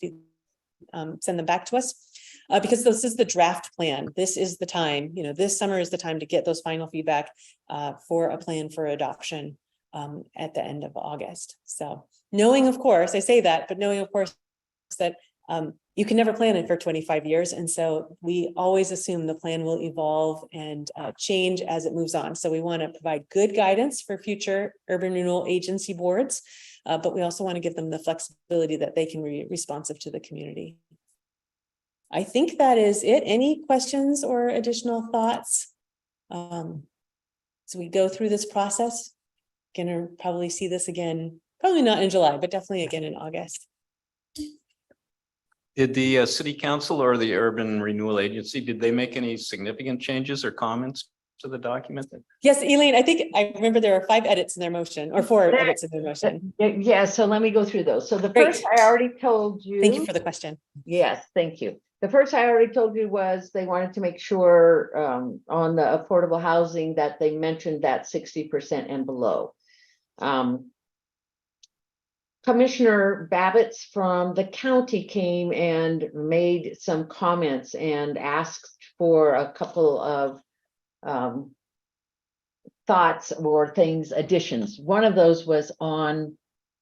send them back to us. Because this is the draft plan. This is the time, this summer is the time to get those final feedback for a plan for adoption at the end of August. So knowing, of course, I say that, but knowing, of course, that you can never plan it for 25 years. And so we always assume the plan will evolve and change as it moves on. So we want to provide good guidance for future urban renewal agency boards, but we also want to give them the flexibility that they can be responsive to the community. I think that is it. Any questions or additional thoughts? So we go through this process. Gonna probably see this again, probably not in July, but definitely again in August. Did the city council or the urban renewal agency, did they make any significant changes or comments to the document? Yes, Elaine, I think I remember there are 5 edits in their motion, or 4 edits in their motion. Yeah, so let me go through those. So the Great. first I already told you. Thank you for the question. Yes, thank you. The first I already told you was they wanted to make sure on the affordable housing that they mentioned that 60% and below. Commissioner Babbitts from the county came and made some comments and asked for a couple of thoughts or things, additions. One of those was on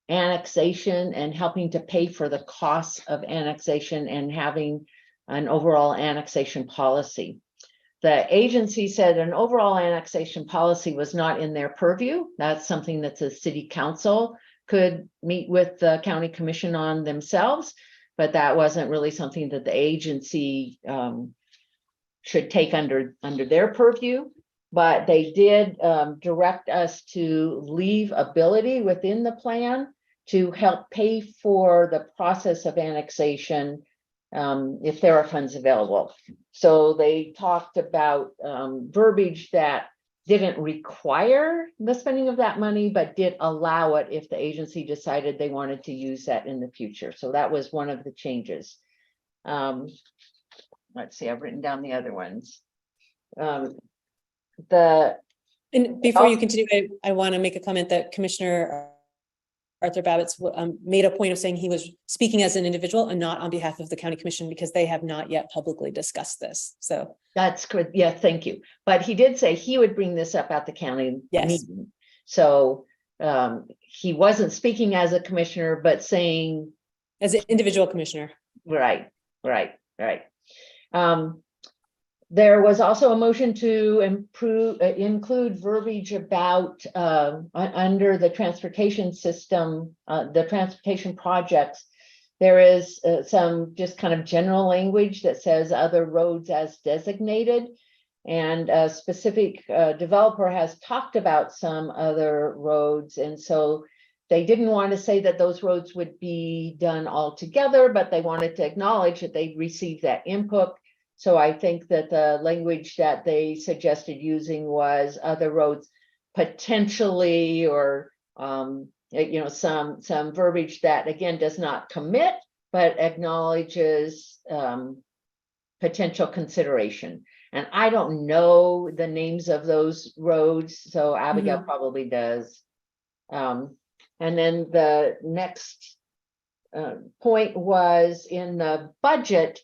annexation and helping to pay for the costs of annexation and having an overall annexation policy. The agency said an overall annexation policy was not in their purview. That's something that the city council could meet with the county commission on themselves, but that wasn't really something that the agency should take under their purview. But they did direct us to leave ability within the plan to help pay for the process of annexation if there are funds available. So they talked about verbiage that didn't require the spending of that money, but did allow it if the agency decided they wanted to use that in the future. So that was one of the changes. Let's see, I've written down the other ones. And before you continue, I want to make a comment that Commissioner Arthur Babbitts made a point of saying he was speaking as an individual and not on behalf of the county commission because they have not yet publicly discussed this. So that's good. Yeah, thank you. But he did say he would bring this up at the county meeting. So he wasn't speaking as a commissioner, but saying as an individual commissioner. Right. There was also a motion to include verbiage about under the transportation system, the transportation projects. There is some just kind of general language that says other roads as designated, and a specific developer has talked about some other roads, and so they didn't want to say that those roads would be done all together, but they wanted to acknowledge that they'd received that input. So I think that the language that they suggested using was other roads potentially, or some verbiage that again does not commit, but acknowledges potential consideration. And I don't know the names of those roads, so Abigail probably does. And then the next point was in the budget,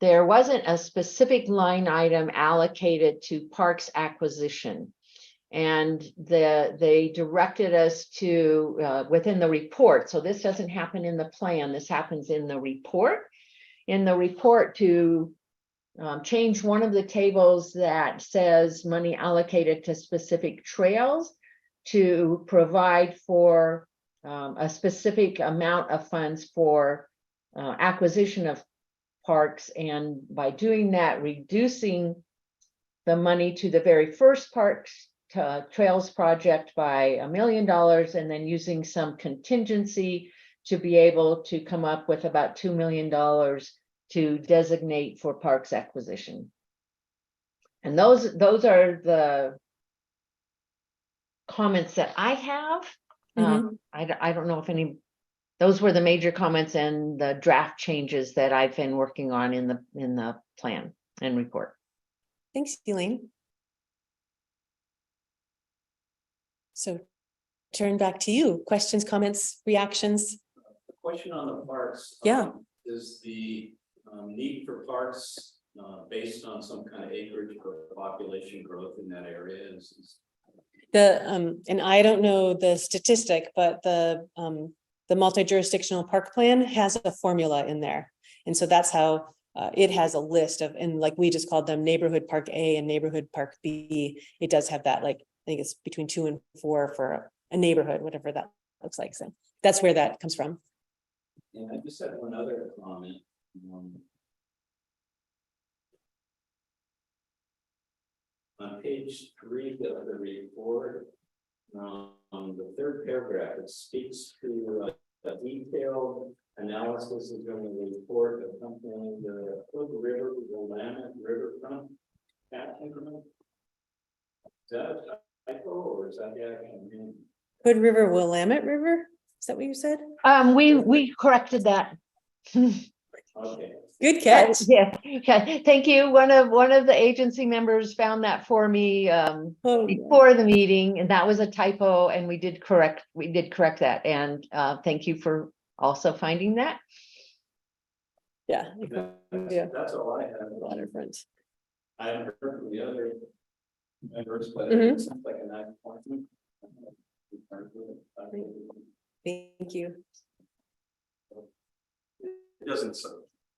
there wasn't a specific line item allocated to parks acquisition. And they directed us to within the report. So this doesn't happen in the plan. This happens in the report. In the report to change one of the tables that says money allocated to specific trails to provide for a specific amount of funds for acquisition of parks. And by doing that, reducing the money to the very first parks trails project by $1 million, and then using some contingency to be able to come up with about $2 million to designate for parks acquisition. And those are the comments that I have. I don't know if those were the major comments and the draft changes that I've been working on in the plan and report. Thanks, Elaine. So turn back to you. Questions, comments, reactions? The question on the parks. Yeah. Is the need for parks based on some kind of acreage or population growth in that area? And I don't know the statistic, but the multi-jurisdictional park plan has a formula in there. And so that's how it has a list of, and like we just called them neighborhood park A and neighborhood park B. It does have that, like, I think it's between 2 and 4 for a neighborhood, whatever that looks like. So that's where that comes from. And I just had one other comment. On page 3 of the report, the third paragraph, it speaks to a detailed analysis is going to report accompanying the Hood River, Willamette Riverfront action. Is that a typo or is that the actual? Hood River, Willamette River? Is that what you said? We corrected that. Okay. Good catch. Yeah, okay, thank you. One of the agency members found that for me before the meeting, and that was a typo, and we did correct that. And thank you for also finding that. Yeah. That's all I have. Waterfront. I haven't heard from the other members, but Mhm. it sounds like a nice appointment. Thank you. It doesn't,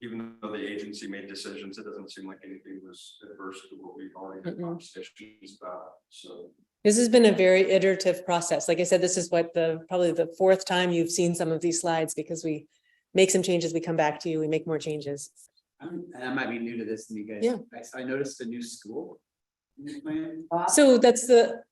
even though the agency made decisions, it doesn't seem like anything was adverse to what we've already had conversations about, so. This has been a very iterative process. Like I said, this is what probably the 4th time you've seen some of these slides, because we make some changes, we come back to you, we make more changes. I might be new to this, and you guys, Yeah. I noticed a new school in the plan. So that's the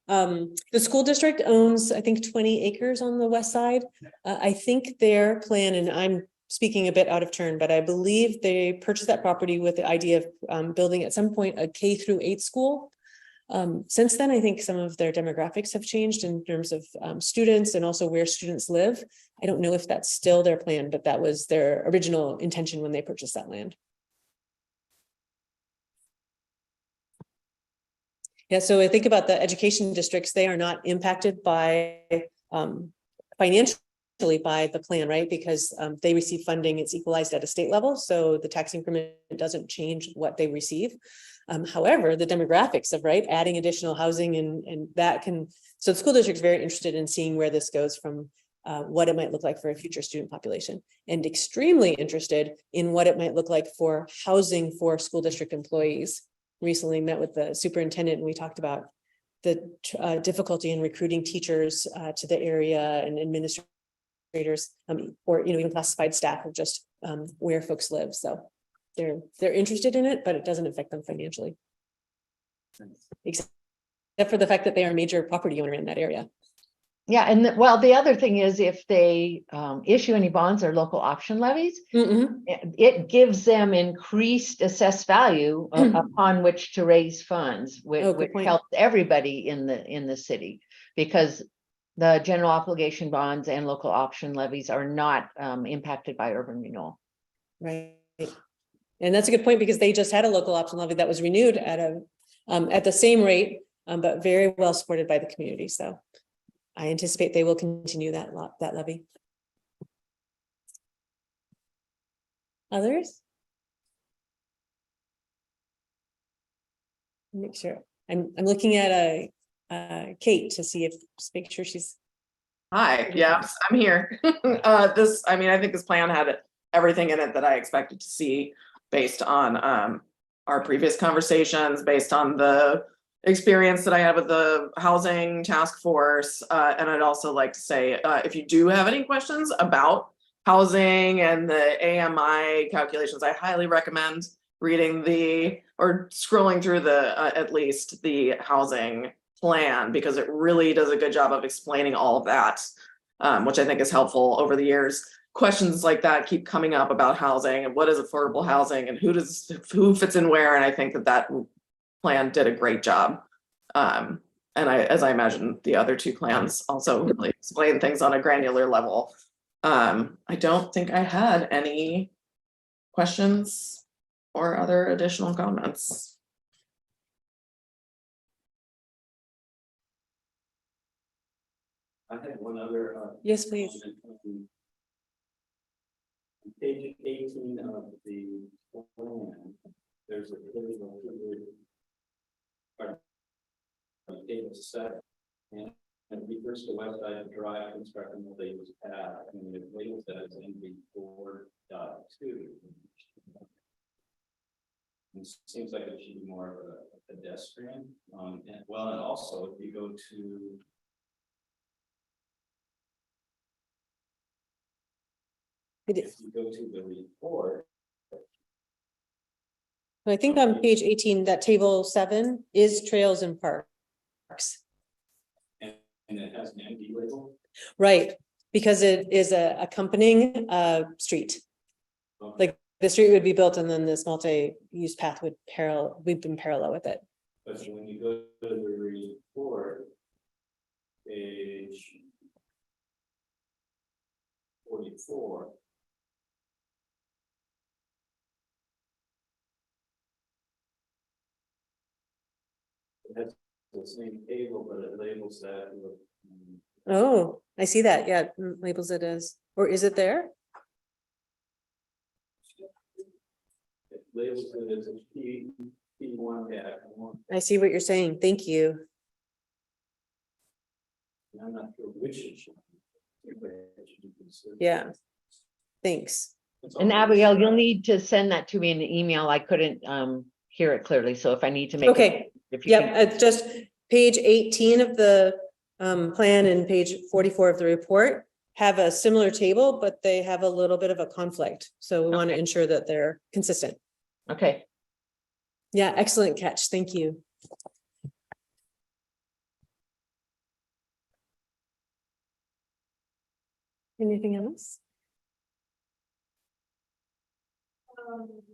school district owns, I think, 20 acres on the west side. I think their plan, and I'm speaking a bit out of turn, but I believe they purchased that property with the idea of building at some point a K-8 school. Since then, I think some of their demographics have changed in terms of students and also where students live. I don't know if that's still their plan, but that was their original intention when they purchased that land. Yeah, so I think about the education districts, they are not impacted by financially by the plan, right? Because they receive funding, it's equalized at a state level. So the tax increment doesn't change what they receive. However, the demographics of adding additional housing and that can, so the school district is very interested in seeing where this goes from what it might look like for a future student population, and extremely interested in what it might look like for housing for school district employees. Recently met with the superintendent and we talked about the difficulty in recruiting teachers to the area and administrators or even classified staff of just where folks live. So they're interested in it, but it doesn't affect them financially. Except for the fact that they are a major property owner in that area. Yeah, and the other thing is if they issue any bonds or local option levies, it gives them increased assessed value upon which to raise funds, which helps everybody in the city, because the general obligation bonds and local option levies are not impacted by urban renewal. Right. And that's a good point because they just had a local option levy that was renewed at the same rate, but very well supported by the community. So I anticipate they will continue that levy. Others? Make sure. I'm looking at Kate to see if, just make sure she's. Hi, yes, I'm here. I mean, I think this plan had everything in it that I expected to see based on our previous conversations, based on the experience that I had with the housing task force. And I'd also like to say, if you do have any questions about housing and the AMI calculations, I highly recommend reading or scrolling through at least the housing plan, because it really does a good job of explaining all of that, which I think is helpful over the years. Questions like that keep coming up about housing and what is affordable housing and who fits in where. And I think that plan did a great job. And as I imagine, the other two plans also really explain things on a granular level. I don't think I had any questions or other additional comments. I had one other. Yes, please. comment. On page 18 of the plan, there's a table table 7, and it refers to website drive construction will labels path, and it labels that as NV 4.2. It seems like it should be more of a pedestrian. And also if you go to if you go to the report, I think on page 18, that table 7 is trails and parks. and it has an ND label. Right, because it is a accompanying street. Like the street would be built and then this multi-use path would we've been parallel with it. But when you go to the report, page 44. It has the same table, but it labels that with. Oh, I see that. Yeah, labels it as, or is it there? It labels it as a P1-1. I see what you're saying. Thank you. And I'm not sure which it should be considered. Yeah. Thanks. It's And all- Abigail, you'll need to send that to me in an email. I couldn't hear it clearly, so if I need to make. Okay, If you yep, can- it's just page 18 of the plan and page 44 of the report have a similar table, but they have a little bit of a conflict. So we want to Okay. ensure that they're consistent. Okay, Yeah, excellent catch. Thank you. Anything else? Can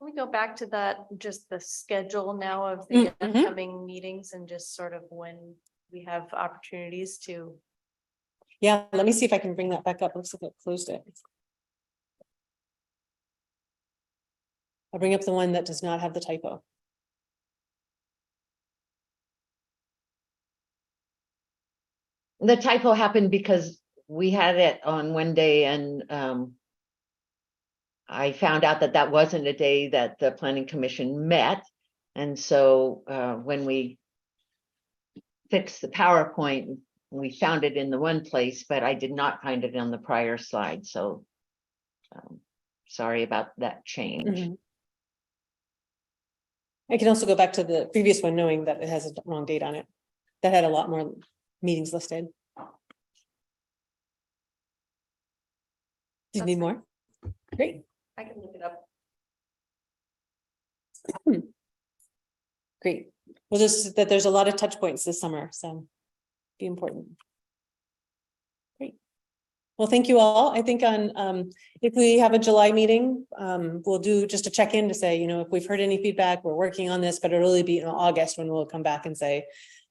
we go back to that, just the schedule now of the Mhm. upcoming meetings and just sort of when we have opportunities to. Yeah, let me see if I can bring that back up. Looks like I closed it. I'll bring up the one that does not have the typo. the typo happened because we had it on one day and I found out that wasn't a day that the planning commission met. And so when we fixed the PowerPoint, we found it in the one place, but I did not find it on the prior slide. So sorry about that change. Mhm. I can also go back to the previous one, knowing that it has a wrong date on it. That had a lot more meetings listed. Do you need more? Great. I can look it up. Great. Well, just that there's a lot of touch points this summer, so be important. Great. Well, thank you all. I think on if we have a July meeting, we'll do just a check-in to say, if we've heard any feedback, we're working on this, but it'll really be in August when we'll come back and say,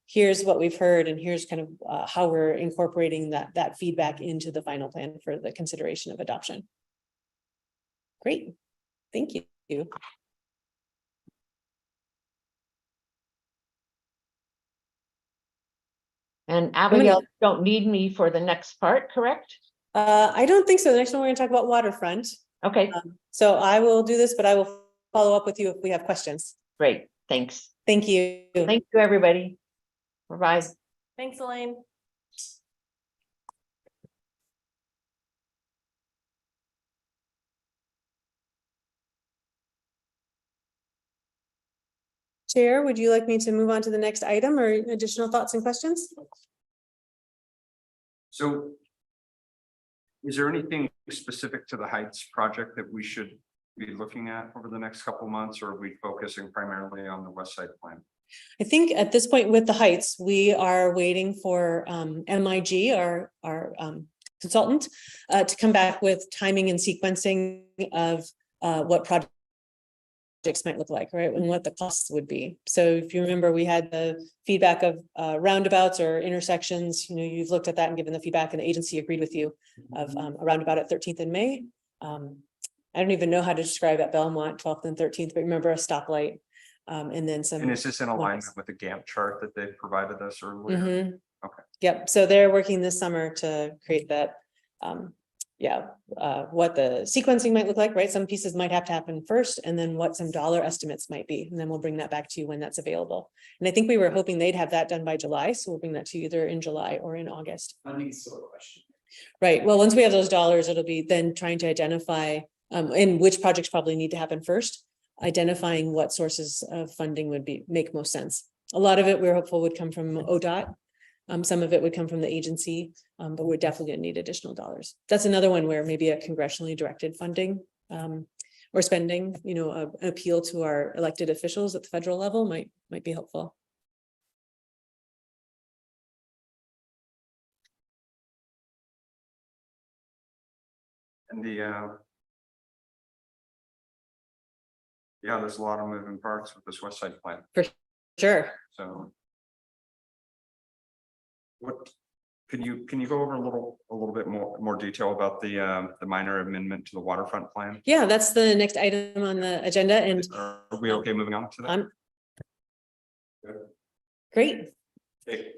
here's what we've heard and here's kind of how we're incorporating that feedback into the final plan for the consideration of adoption. Great. Thank you. And Abigail, you don't need me for the next part, correct? I don't think so. The next one, we're gonna talk about waterfront. Okay, So I will do this, but I will follow up with you if we have questions. great, thanks. Thank you. Thank you, everybody. Bye-bye. Thanks, Elaine. Chair, would you like me to move on to the next item or additional thoughts and questions? So is there anything specific to the Heights project that we should be looking at over the next couple of months, or are we focusing primarily on the West Side plan? I think at this point with the Heights, we are waiting for MIG, our consultant, to come back with timing and sequencing of what projects might look like, right? And what the costs would be. So if you remember, we had the feedback of roundabouts or intersections, you know, you've looked at that and given the feedback, and the agency agreed with you of a roundabout at 13th and May. I don't even know how to describe at Belmont, 12th and 13th, but remember a stoplight. And then some. And is this in alignment with the Gantt chart that they provided us earlier? Mhm. Okay. Yep, so they're working this summer to create that. What the sequencing might look like, right? Some pieces might have to happen first, and then what some dollar estimates might be, and then we'll bring that back to you when that's available. And I think we were hoping they'd have that done by July, so we'll bring that to you either in July or in August. Funding is still a question. Right, well, once we have those dollars, it'll be then trying to identify and which projects probably need to happen first, identifying what sources of funding would make most sense. A lot of it we're hopeful would come from ODOT. Some of it would come from the agency, but we're definitely gonna need additional dollars. That's another one where maybe a congressionally directed funding or spending, you know, an appeal to our elected officials at the federal level might be helpful. And there's a lot of moving parts with this West Side plan. Sure. So what can you go over a little bit more detail about the minor amendment to the waterfront plan? Yeah, that's the next item on the agenda, and Are we okay moving on to that? Great. Okay.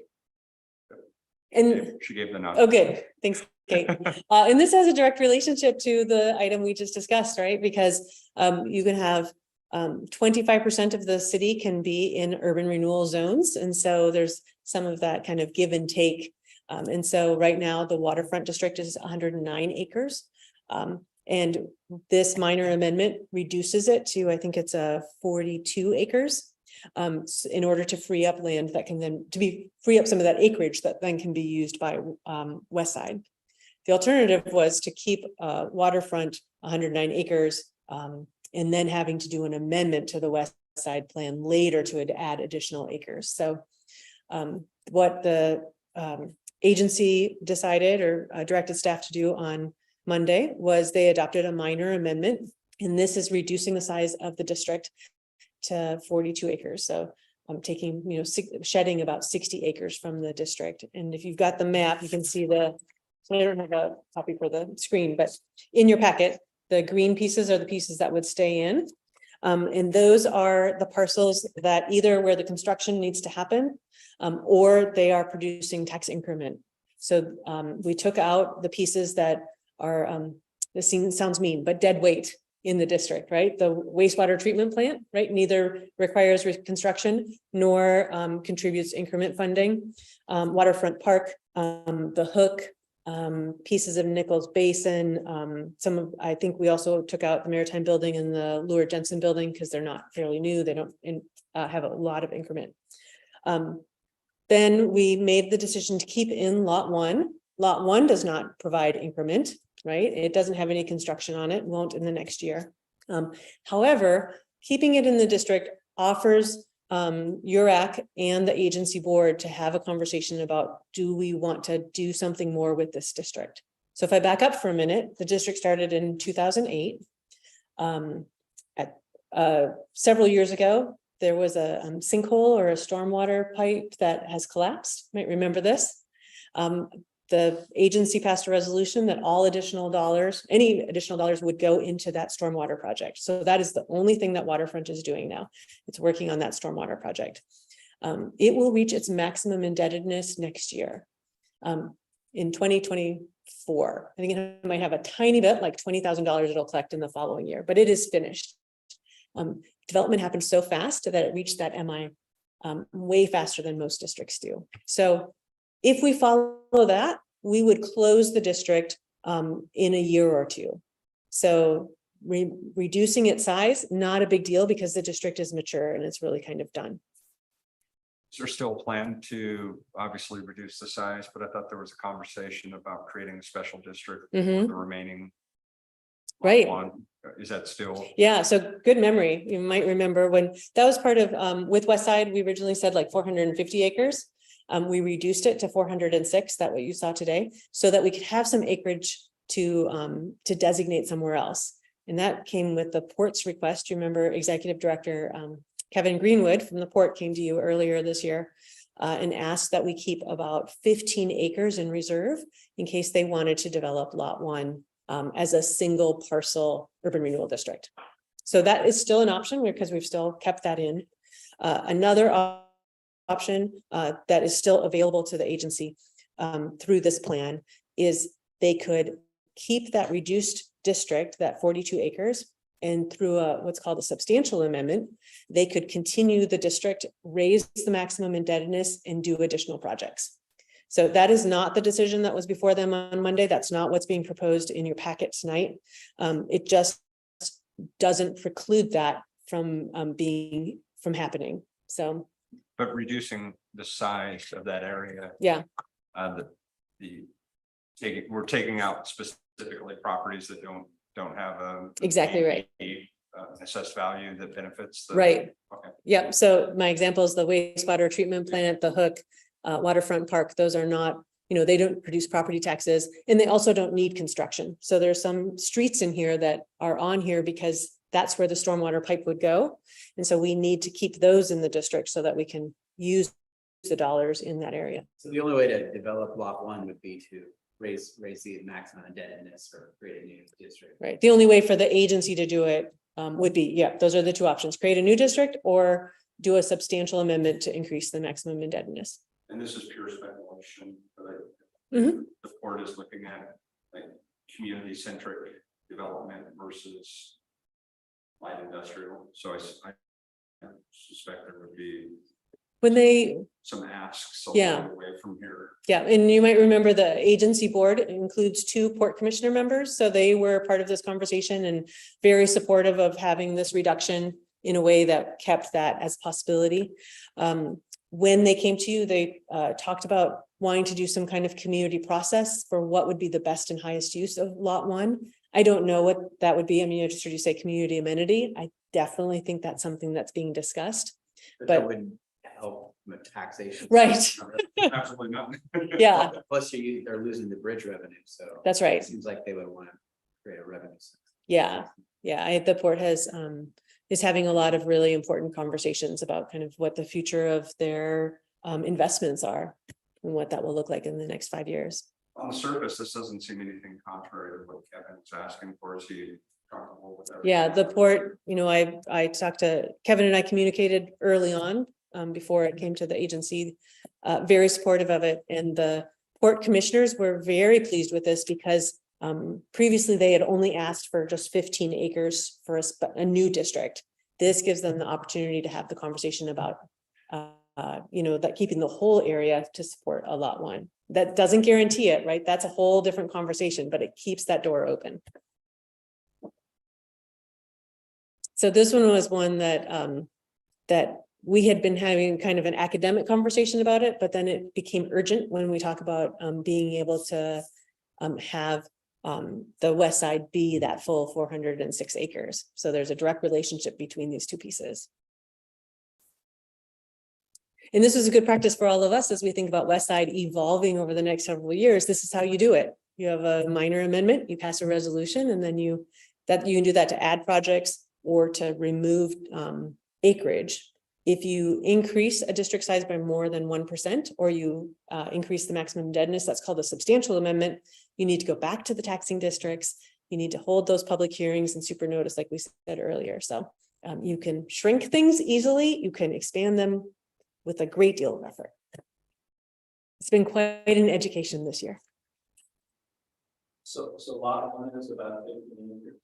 And She gave the nod. oh, good. Thanks, Kate. And this has a direct relationship to the item we just discussed, right? Because you can have 25% of the city can be in urban renewal zones. And so there's some of that kind of give and take. And so right now the waterfront district is 109 acres. And this minor amendment reduces it to, I think it's 42 acres. In order to free up land that can then free up some of that acreage that then can be used by West Side. The alternative was to keep waterfront 109 acres and then having to do an amendment to the West Side plan later to add additional acres. So what the agency decided or directed staff to do on Monday was they adopted a minor amendment, and this is reducing the size of the district to 42 acres. So I'm taking, you know, shedding about 60 acres from the district. And if you've got the map, you can see so I don't have a copy for the screen, but in your packet, the green pieces are the pieces that would stay in. And those are the parcels that either where the construction needs to happen or they are producing tax increment. So we took out the pieces that are, this sounds mean, but dead weight in the district, right? The wastewater treatment plant, right? Neither requires reconstruction nor contributes increment funding. Waterfront Park, the Hook, pieces of Nichols Basin. I think we also took out the Maritime Building and the Lure Jensen Building because they're not fairly new. They don't have a lot of increment. Then we made the decision to keep in lot one. Lot one does not provide increment, right? It doesn't have any construction on it, won't in the next year. However, keeping it in the district offers URAC and the agency board to have a conversation about, do we want to do something more with this district? So if I back up for a minute, the district started in 2008. Several years ago, there was a sinkhole or a stormwater pipe that has collapsed. You might remember this. the agency passed a resolution that all additional dollars, any additional dollars would go into that stormwater project. So that is the only thing that Waterfront is doing now. It's working on that stormwater project. It will reach its maximum indebtedness next year. In 2024, I think it might have a tiny bit, like $20,000 it'll collect in the following year, but it is finished. Development happened so fast that it reached that MI way faster than most districts do. So if we follow that, we would close the district in a year or two. So reducing its size, not a big deal because the district is mature and it's really kind of done. Is there still a plan to obviously reduce the size, but I thought there was a conversation about creating a special district for the remaining. Right. one. Is that still? Yeah, so good memory. You might remember when that was part of with West Side, we originally said like 450 acres. We reduced it to 406, that what you saw today, so that we could have some acreage to designate somewhere else. And that came with the port's request. You remember Executive Director Kevin Greenwood from the port came to you earlier this year and asked that we keep about 15 acres in reserve in case they wanted to develop lot 1 as a single parcel urban renewal district. So that is still an option because we've still kept that in. Another option that is still available to the agency through this plan is they could keep that reduced district, that 42 acres, and through what's called a substantial amendment, they could continue the district, raise the maximum indebtedness, and do additional projects. So that is not the decision that was before them on Monday. That's not what's being proposed in your packet tonight. It just doesn't preclude that from happening. So, But reducing the size of that area. yeah. We're taking out specifically properties that don't have a. Exactly right. Assessed value that benefits. Right. Okay. Yep. So my example is the wastewater treatment plant, the Hook, Waterfront Park. Those are not, they don't produce property taxes, and they also don't need construction. So there's some streets in here that are on here because that's where the stormwater pipe would go. And so we need to keep those in the district so that we can use the dollars in that area. So the only way to develop lot 1 would be to raise the maximum indebtedness or create a new district. Right. The only way for the agency to do it would be, yeah, those are the two options: create a new district or do a substantial amendment to increase the maximum indebtedness. And this is pure speculation, but Mhm. the port is looking at like community centric development versus light industrial. So I suspect there would be When they, some asks Yeah. along the way from here. yeah, and you might remember the agency board includes 2 port commissioner members. So they were part of this conversation and very supportive of having this reduction in a way that kept that as a possibility. When they came to you, they talked about wanting to do some kind of community process for what would be the best and highest use of lot 1. I don't know what that would be. I mean, I just heard you say community amenity. I definitely think that's something that's being discussed. But But- that would help with taxation. Right. Absolutely not. Yeah, Plus they're losing the bridge revenue, so. that's right. It seems like they would want to create a revenue. Yeah. Yeah, the port is having a lot of really important conversations about kind of what the future of their investments are and what that will look like in the next 5 years. On the surface, this doesn't seem anything contrary to what Kevin's asking for. Is he comfortable with that? Yeah, the port, I talked to Kevin and I communicated early on before it came to the agency, very supportive of it. And the port commissioners were very pleased with this because previously they had only asked for just 15 acres for a new district. This gives them the opportunity to have the conversation about, that keeping the whole area to support a lot 1. That doesn't guarantee it, right? That's a whole different conversation, but it keeps that door open. So this one was one that we had been having kind of an academic conversation about it, but then it became urgent when we talk about being able to have the west side be that full 406 acres. So there's a direct relationship between these 2 pieces. And this is a good practice for all of us as we think about West Side evolving over the next several years. This is how you do it. You have a minor amendment, you pass a resolution, and then you can do that to add projects or to remove acreage. If you increase a district size by more than 1%, or you increase the maximum indebtedness, that's called a substantial amendment. You need to go back to the taxing districts. You need to hold those public hearings and super notice, like we said earlier. So you can shrink things easily. You can expand them with a great deal of effort. It's been quite an education this year. So lot one is about 15 acres.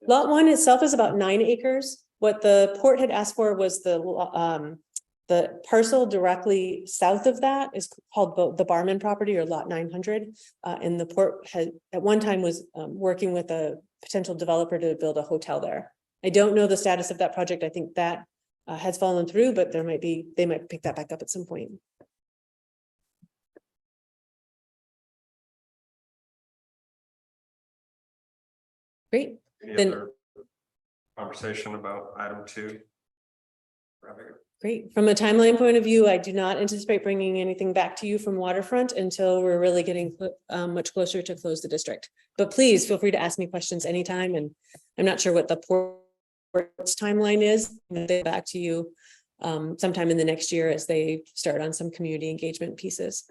Lot 1 itself is about 9 acres. What the port had asked for was the parcel directly south of that is called the Barman property, or lot 900. And the port had at one time was working with a potential developer to build a hotel there. I don't know the status of that project. I think that has fallen through, but they might pick that back up at some point. Great. Any Then- other conversation about item 2? Great. From a timeline point of view, I do not anticipate bringing anything back to you from waterfront until we're really getting much closer to close the district. But please feel free to ask me questions anytime. And I'm not sure what the port's timeline is. I'll get back to you sometime in the next year as they start on some community engagement pieces.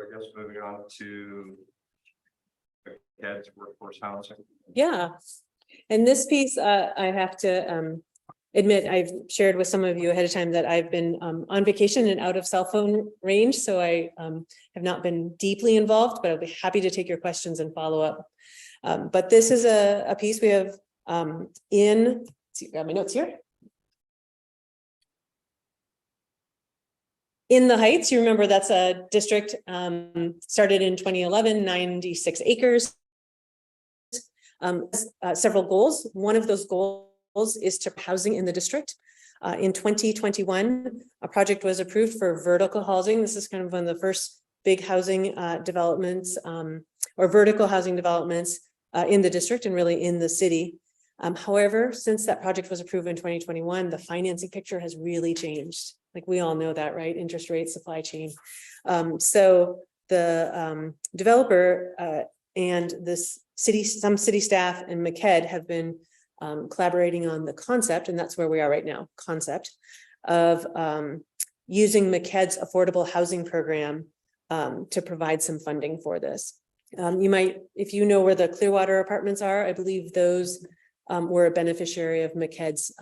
I guess moving on to kids workforce housing. Yeah. And this piece, I have to admit, I've shared with some of you ahead of time that I've been on vacation and out of cell phone range. So I have not been deeply involved, but I'll be happy to take your questions and follow up. But this is a piece we have let's see, grab my notes here. In the Heights, you remember that's a district started in 2011, 96 acres. Several goals. One of those goals is to housing in the district. In 2021, a project was approved for vertical housing. This is kind of one of the first big housing developments or vertical housing developments in the district and really in the city. However, since that project was approved in 2021, the financing picture has really changed. Like we all know that, right? Interest rates, supply chain. So the developer and this some city staff and MCED have been collaborating on the concept, and that's where we are right now, concept of using MCED's affordable housing program to provide some funding for this. You might, if you know where the Clearwater apartments are, I believe those were a beneficiary of MCED's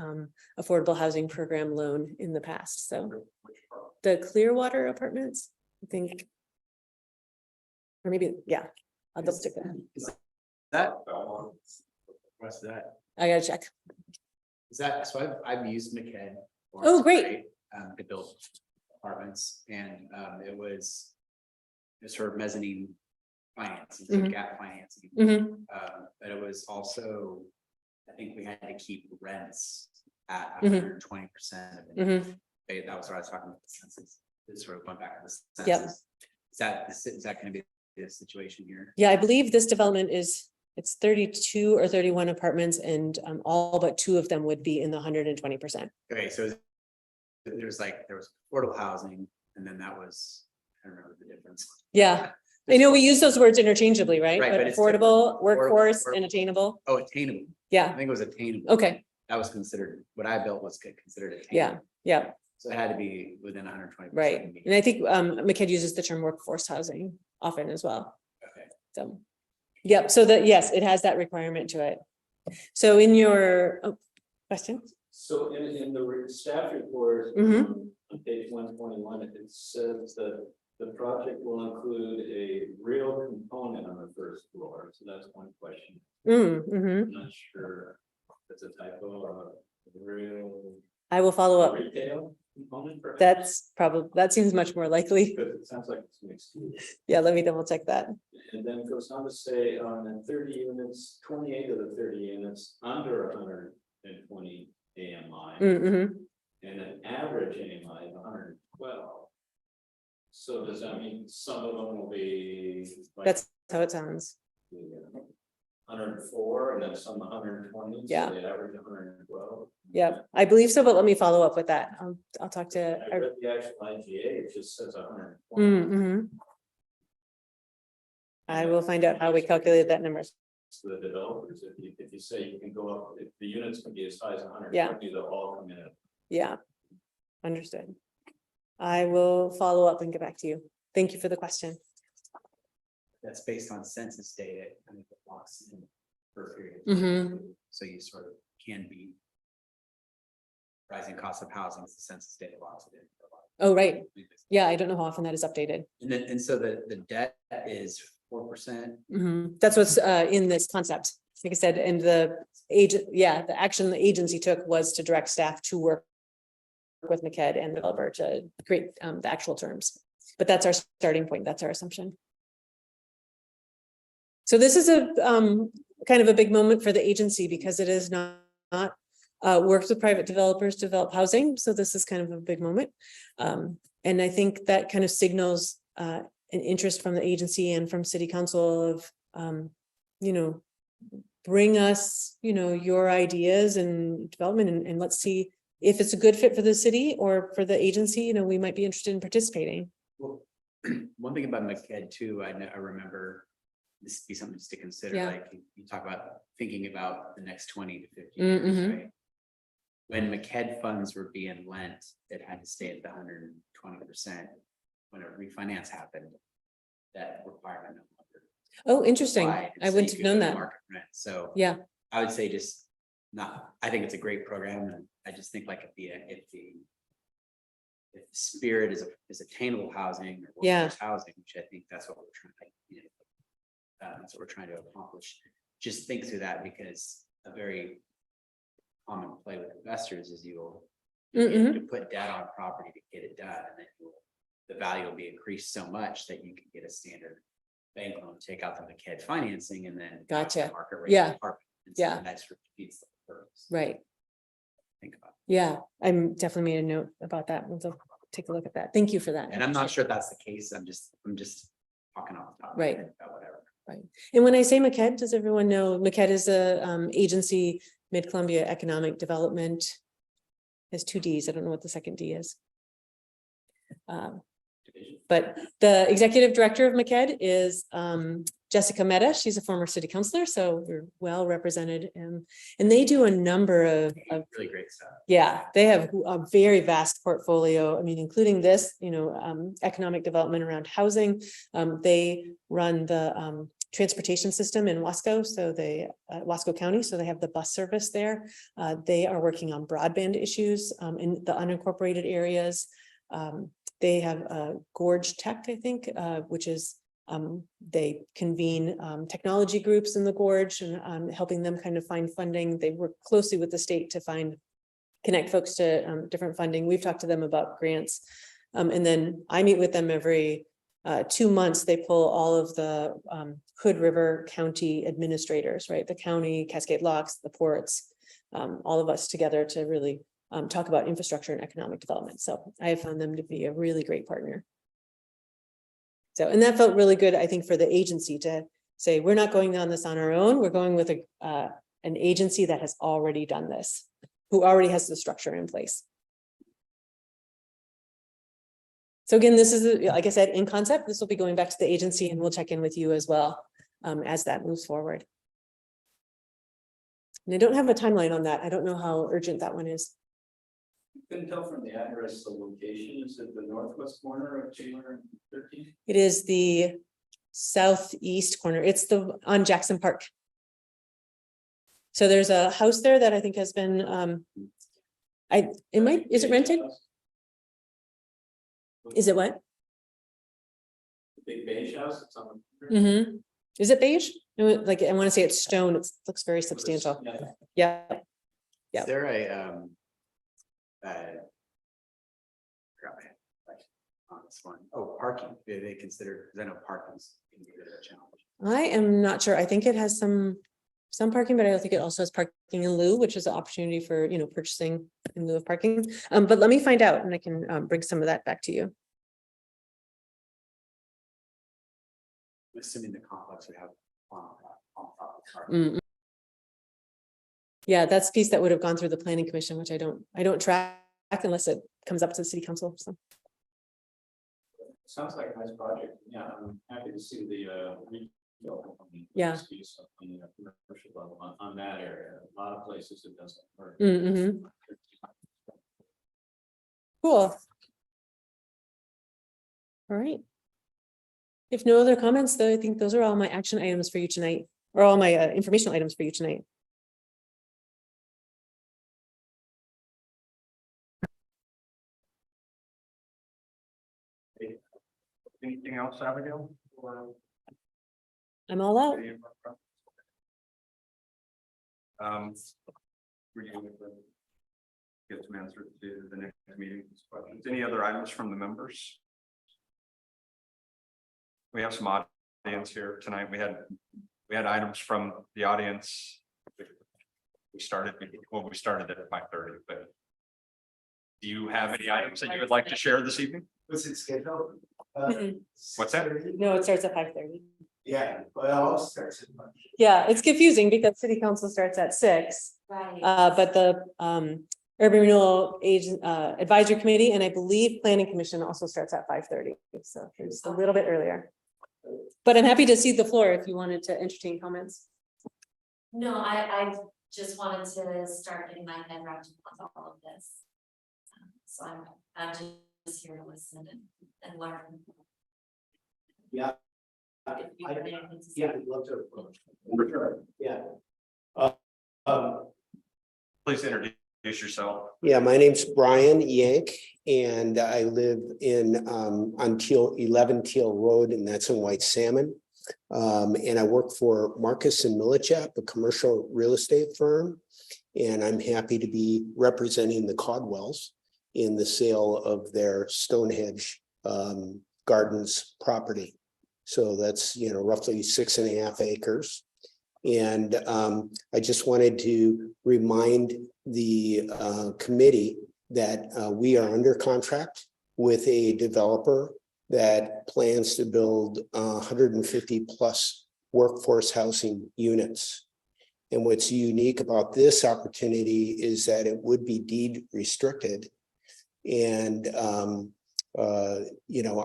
affordable housing program loan in the past. So the Clearwater apartments, I think, or maybe, yeah, I'll double check that. What's that? I gotta check. Is that, so I've used MCED. Oh, great. To build apartments, and it was sort of mezzanine financing, so Mhm. gap financing. Mhm. But it was also, I think we had to keep rents at Mhm. 120% of it. Mhm. That was what I was talking about, the census. This sort of went back to the census. Yep. Is that gonna be the situation here? Yeah, I believe this development it's 32 or 31 apartments, and all but 2 of them would be in the 120%. Okay, so there was affordable housing, and then that was, I don't remember the difference. Yeah, I know we use those words interchangeably, right? Right, But but it's affordable, different. workforce, Affordable. and attainable. Oh, attainable. I Yeah, think it was attainable. okay, That was considered, what I built was considered attainable. yeah, yeah, So it had to be within 120%. right. And I think MCED uses the term workforce housing often as well. Okay. So, yep, so that, yes, it has that requirement to it. So in your question? So in the staff report, Mhm. on page 121, it says that the project will include a real component on the first floor. So that's one question. Mm-hmm. I'm not sure if it's a typo or a real I will follow up. retail component. perhaps? That's probably, that seems much more likely. Because it sounds like it's mixed use. Yeah, let me double check that. And then it goes on to say on the 30 units, 28 of the 30 units under 120 AMI. Mm-hmm. And an average AMI of 112. So does that mean some of them will be like That's how it sounds. 104 and then some 120? Yeah. So they average 112. Yeah, I believe so, but let me follow up with that. I'll talk to. I read the actual IGA, it just says 120. Mm-hmm. I will find out how we calculated that number. to the developers. If you say you can go up, if the units can be as high as 100. Yeah. They'll all come in at Yeah. Understood. I will follow up and get back to you. Thank you for the question. That's based on census data, and it locks in for a period. Mhm. So you sort of can be. Rising cost of housing, is the census data locks it in. Oh, right. Yeah, I don't know how often that is updated. And so the debt is 4%. That's what's in this concept. Like I said, and the agent, yeah, the action the agency took was to direct staff to work with MCED and the developer to create the actual terms. But that's our starting point. That's our assumption. So this is a kind of a big moment for the agency because it is not worked with private developers to develop housing. So this is kind of a big moment. And I think that kind of signals an interest from the agency and from city council of, you know, bring us, you know, your ideas and development and let's see if it's a good fit for the city or for the agency, you know, we might be interested in participating. Well, one thing about MCED too, I remember this be something just to consider, Yeah. like you talk about thinking about the next 20 to 50 years, Mhm. right? When MCED funds were being lent, it had to stay at the 120%. When a refinance happened, that requirement no longer Oh, interesting. applied, and I so wouldn't you have could known go to that. market rent. So Yeah, I would say just not, I think it's a great program, and I just think like if the spirit is attainable housing or Yeah. workforce housing, which I think that's what we're trying to, that's what we're trying to accomplish. Just think through that, because a very common play with investors is you'll to put debt on property to get it done, and then the value will be increased so much that you can get a standard bank loan, take out the MCED financing, and then Gotcha. market rate Yeah. apartment. And so Yeah. that sort of defeats the purpose. right. Think about it. Yeah, I'm definitely made a note about that. We'll take a look at that. Thank you for that. And I'm not sure that's the case. I'm just talking off the top. of my Right. head about whatever. And when I say MCED, does everyone know MCED is a agency, Mid-Columbia Economic Development. Has two Ds. I don't know what the second D is. But the executive director of MCED is Jessica Mehta. She's a former city councilor, so we're well represented. And they do a number of Really great stuff. yeah, they have a very vast portfolio. I mean, including this, you know, economic development around housing. They run the transportation system in Wasco, so they Wasco County, so they have the bus service there. They are working on broadband issues in the unincorporated areas. They have Gorge Tech, I think, which is they convene technology groups in the Gorge and helping them kind of find funding. They work closely with the state to connect folks to different funding. We've talked to them about grants. And then I meet with them every 2 months. They pull all of the Hood River County administrators, right? The county, Cascade Locks, the ports, all of us together to really talk about infrastructure and economic development. So I have found them to be a really great partner. So, and that felt really good, I think, for the agency to say, we're not going on this on our own. We're going with an agency that has already done this, who already has the structure in place. So again, this is, like I said, in concept, this will be going back to the agency and we'll check in with you as well as that moves forward. And I don't have a timeline on that. I don't know how urgent that one is. Couldn't tell from the address, the location, is it the northwest corner of 213? It is the southeast corner. It's on Jackson Park. So there's a house there that I think has been, is it rented? Is it what? The big beige house, it's on. Is it beige? No, like, I want to say it's stone. It looks very substantial. Yeah. Yeah. Is there a forgot my head, like, on this one? Oh, parking. Do they consider, because I know parking's can be a bit of a challenge. I am not sure. I think it has some parking, but I don't think it also has parking in lieu, which is an opportunity for, you know, purchasing in lieu of parking. But let me find out and I can bring some of that back to you. I'm assuming the complex would have on parking. Yeah, that's a piece that would have gone through the planning commission, which I don't track unless it comes up to the city council. So Sounds like a nice project. Yeah, I'm happy to see the Yeah. Something at commercial level on that area, a lot of places it doesn't work. Mm-hmm. Cool. All right. If no other comments, though, I think those are all my action items for you tonight, or all my informational items for you tonight. Anything else, Abigail? Or I'm all out. Were you able to get some answers to the next meeting questions? Any other items from the members? We have some audience here tonight. We had items from the audience. We started at 5:30, but do you have any items that you would like to share this evening? Was it scheduled? What's that? No, it starts at 5:30. Yeah, well, it starts at lunch. Yeah, it's confusing because city council starts at 6, Right. but the urban renewal agent advisory committee, and I believe planning commission also starts at 5:30. So it's a little bit earlier. But I'm happy to cede the floor if you wanted to entertain comments. No, I just wanted to start getting my head wrapped around all of this. So I'm just here to listen and learn. Yeah. If you have anything to say. Yeah, I'd love to approach. Yeah. Please introduce yourself. Yeah, my name's Brian Yank, and I live in on 11 Teal Road, and that's in White Salmon. And I work for Marcus and Millichap, a commercial real estate firm. And I'm happy to be representing the Caldwells in the sale of their Stonehenge Gardens property. So that's, roughly 6.5 acres. And I just wanted to remind the committee that we are under contract with a developer that plans to build 150 plus workforce housing units. And what's unique about this opportunity is that it would be deed restricted. And,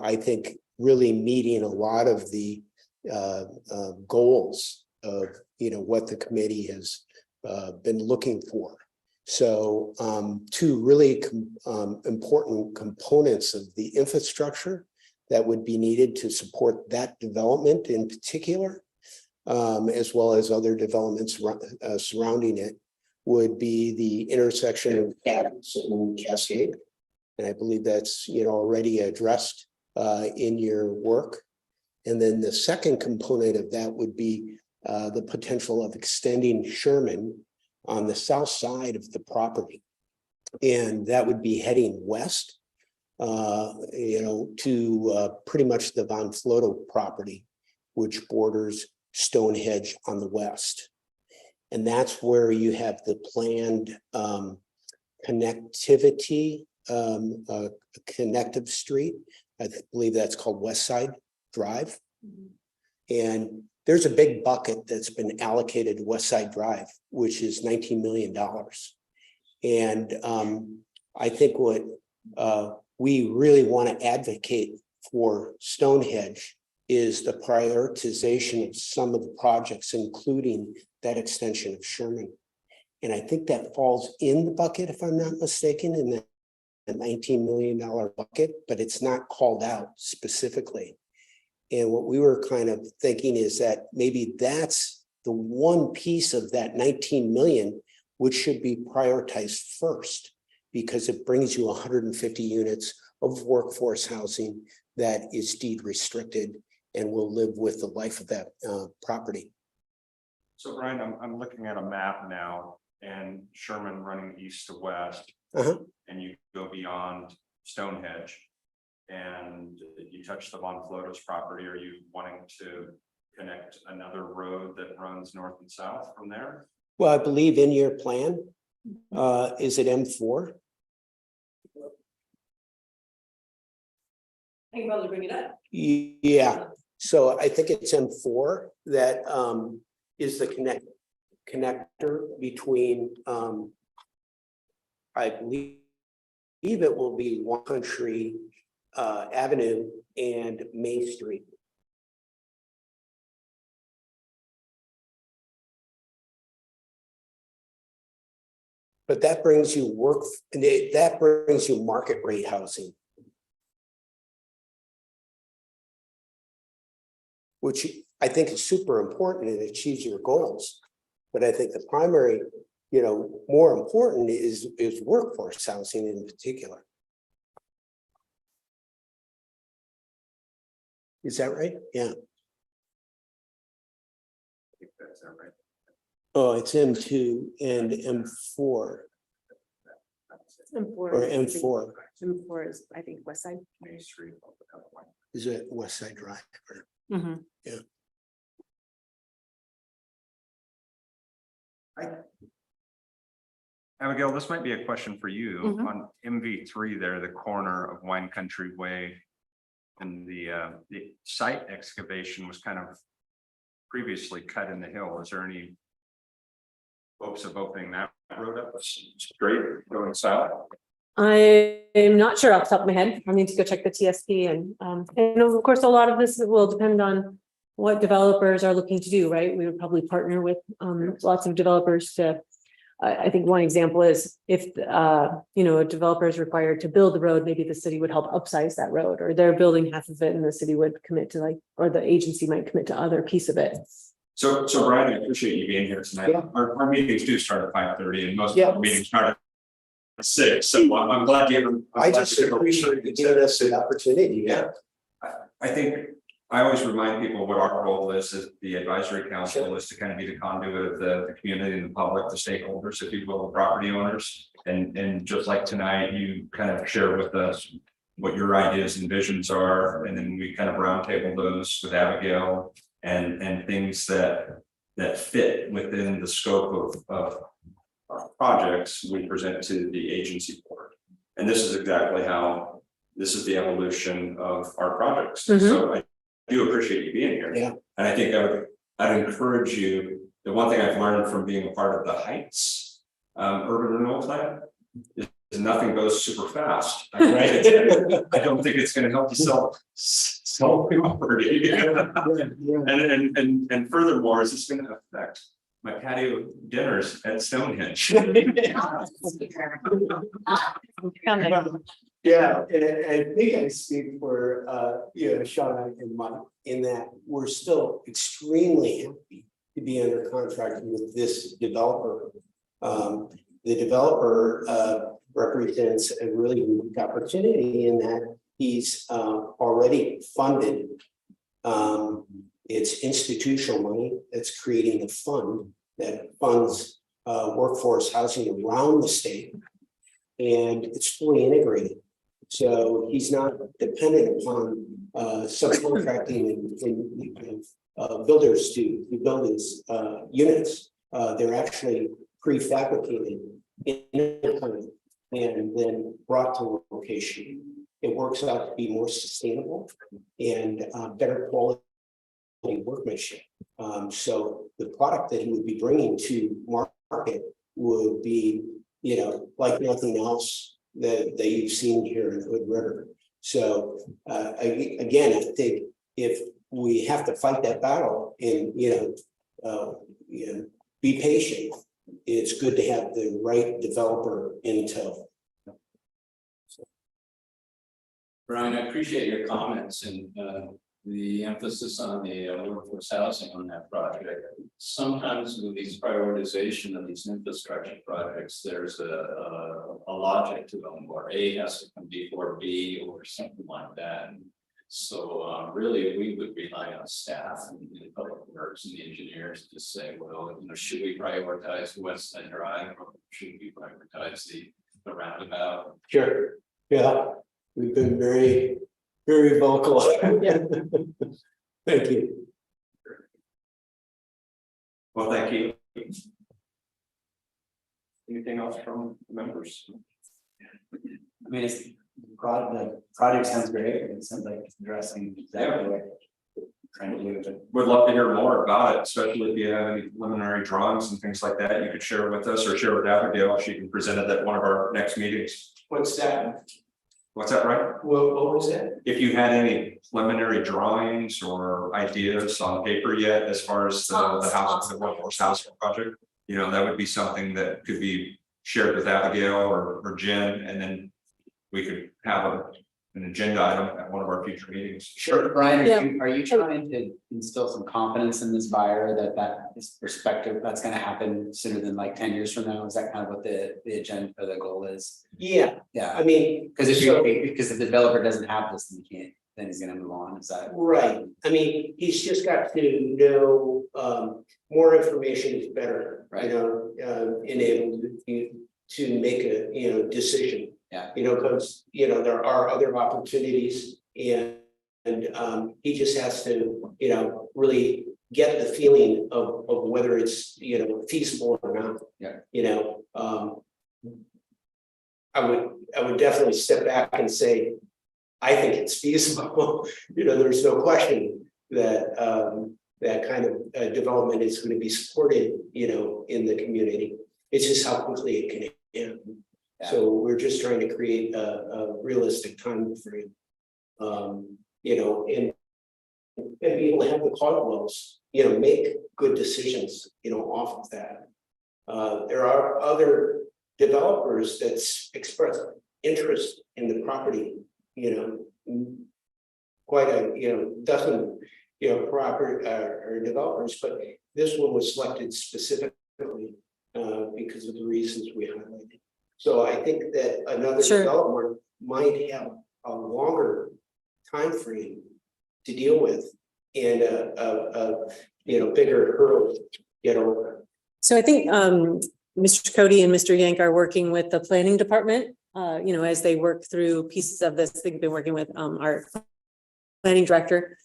I think really meeting a lot of the goals of, what the committee has been looking for. So two really important components of the infrastructure that would be needed to support that development in particular, as well as other developments surrounding it, would be the intersection of Adams and Cascade. And I believe that's, already addressed in your work. And then the second component of that would be the potential of extending Sherman on the south side of the property. And that would be heading west, to pretty much the Von Floto property, which borders Stonehenge on the west. And that's where you have the planned connectivity, connective street. I believe that's called West Side Drive. And there's a big bucket that's been allocated to West Side Drive, which is $19 million. And I think what we really want to advocate for Stonehenge is the prioritization of some of the projects, including that extension of Sherman. And I think that falls in the bucket, if I'm not mistaken, in the $19 million bucket, but it's not called out specifically. And what we were kind of thinking is that maybe that's the one piece of that 19 million, which should be prioritized first, because it brings you 150 units of workforce housing that is deed restricted and will live with the life of that property. So Brian, I'm looking at a map now and Sherman running east to west, and you go beyond Stonehenge and you touch the Von Floto's property. Are you wanting to connect another road that runs north and south from there? Well, I believe in your plan, is it M4? I can probably bring it up. Yeah, so I think it's M4 that is the connector between, I believe it will be One Country Avenue and Main Street. But that brings you that brings you market rate housing. Which I think is super important and achieves your goals. But I think the primary, more important is workforce housing in particular. Is that right? Yeah. I think that's right. Oh, it's M2 and M4 or M4. M4 is, I think, West Side. Is it West Side Drive? Mhm. Yeah. Abigail, this might be a question for you Mhm. on MV3 there, the corner of Wine Country Way. And the site excavation was kind of previously cut in the hill. Is there any hopes of opening that road up straight going south? I am not sure off the top of my head. I need to go check the TSP and of course, a lot of this will depend on what developers are looking to do, right? We would probably partner with lots of developers to. I think one example is if a developer is required to build the road, maybe the city would help upsize that road, or they're building half of it and the city would commit to or the agency might commit to other piece of it. So Brian, I appreciate you being here tonight. Yeah. Our meetings do start at 5:30 and most Yeah. of the meetings start at 6. So I'm glad you. I just appreciate you giving us the opportunity. Yeah. I think I always remind people what our role is as the advisory council is to kind of be the conduit of the community and the public, the stakeholders, if you will, the property owners. And just like tonight, you kind of share with us what your ideas and visions are, and then we kind of roundtable those with Abigail and things that fit within the scope of our projects we present to the agency board. And this is exactly how this is the evolution of our projects. Mhm. So I do appreciate you being here. Yeah. And I think I'd encourage you, the one thing I've learned from being a part of the Heights urban renewal plan is nothing goes super fast. Right? I don't think it's going to help you sell property. And furthermore, is this going to affect my patio dinners at Stonehenge? Yeah, and I think I speak for, Sean and Mike in that we're still extremely happy to be under contract with this developer. The developer represents a really unique opportunity in that he's already funded. It's institutional money that's creating a fund that funds workforce housing around the state. And it's fully integrated. So he's not dependent upon subcontracting and builders to build his units. They're actually prefabricated in and then brought to location. It works out to be more sustainable and better quality workmanship. So the product that he would be bringing to market would be, like nothing else that you've seen here in Hood River. So again, I think if we have to fight that battle and be patient, it's good to have the right developer in tow. Brian, I appreciate your comments and the emphasis on the workforce housing on that project. Sometimes with these prioritization of these infrastructure projects, there's a logic to them, or A has to come before B or something like that. So really, we would rely on staff and public works and the engineers to say, well, should we prioritize West Side Drive or should we prioritize the roundabout? Sure. Yeah, we've been very, very vocal. Thank you. Well, thank you. Anything else from members? I mean, the project sounds great. It sounds like it's addressing exactly what we're trying to do. But Would love to hear more about it, especially if you have any preliminary drawings and things like that. You could share with us or share with Abigail. She can present it at one of our next meetings. What's that? What's that, right? What was that? If you had any preliminary drawings or ideas on paper yet, as far as the house, the workforce housing project, that would be something that could be shared with Abigail or Jen, and then we could have an agenda item at one of our future meetings. Sure, Brian, Yeah. are you trying to instill some confidence in this buyer that is perspective, that's gonna happen sooner than like 10 years from now? Is that kind of what the agenda or the goal is? Yeah, Yeah, I mean. because so- because if the developer doesn't have this, then he can't, then he's gonna move on, is that? Right, I mean, he's just got to know, more information is better, Right. enabled to make a, decision. Yeah. Because, there are other opportunities and he just has to, really get the feeling of whether it's, feasible or not. Yeah. I would definitely step back and say, I think it's feasible. There's no question that that kind of development is going to be supported, in the community. It's just how quickly it can happen. Yeah. So we're just trying to create a realistic time frame. And be able to have the Caldwells, make good decisions, off of that. There are other developers that's expressed interest in the property, quite a, dozen, proper or developers, but this one was selected specifically because of the reasons we highlighted. So I think that another Sure. developer might have a longer time frame to deal with and bigger hurdle to get over. So I think Mr. Cody and Mr. Yank are working with the planning department, as they work through pieces of this. They've been working with our planning director,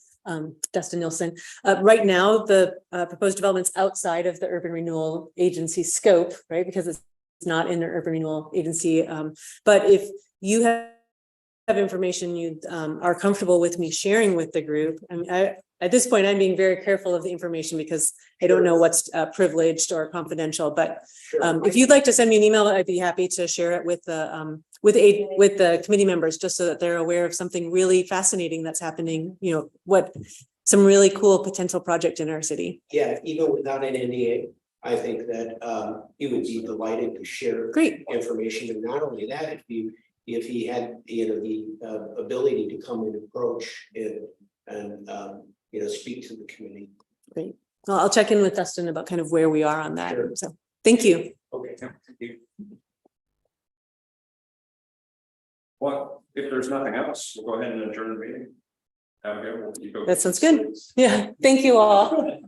Dustin Nielsen. Right now, the proposed developments outside of the urban renewal agency scope, right? Because it's not in the urban renewal agency. But if you have information you are comfortable with me sharing with the group, I mean, at this point, I'm being very careful of the information because I don't know what's privileged or confidential. But Sure. if you'd like to send me an email, I'd be happy to share it with the committee members, just so that they're aware of something really fascinating that's happening. Some really cool potential project in our city. Yeah, even without an NDA, I think that he would be delighted to share Great. information. And not only that, if he had, the ability to come and approach and speak to the community. Great. Well, I'll check in with Dustin about kind of where we are on that. Sure. So thank you. Okay. Well, if there's nothing else, we'll go ahead and adjourn the meeting. Have a good one. You go. That sounds good. Yeah. Thank you all.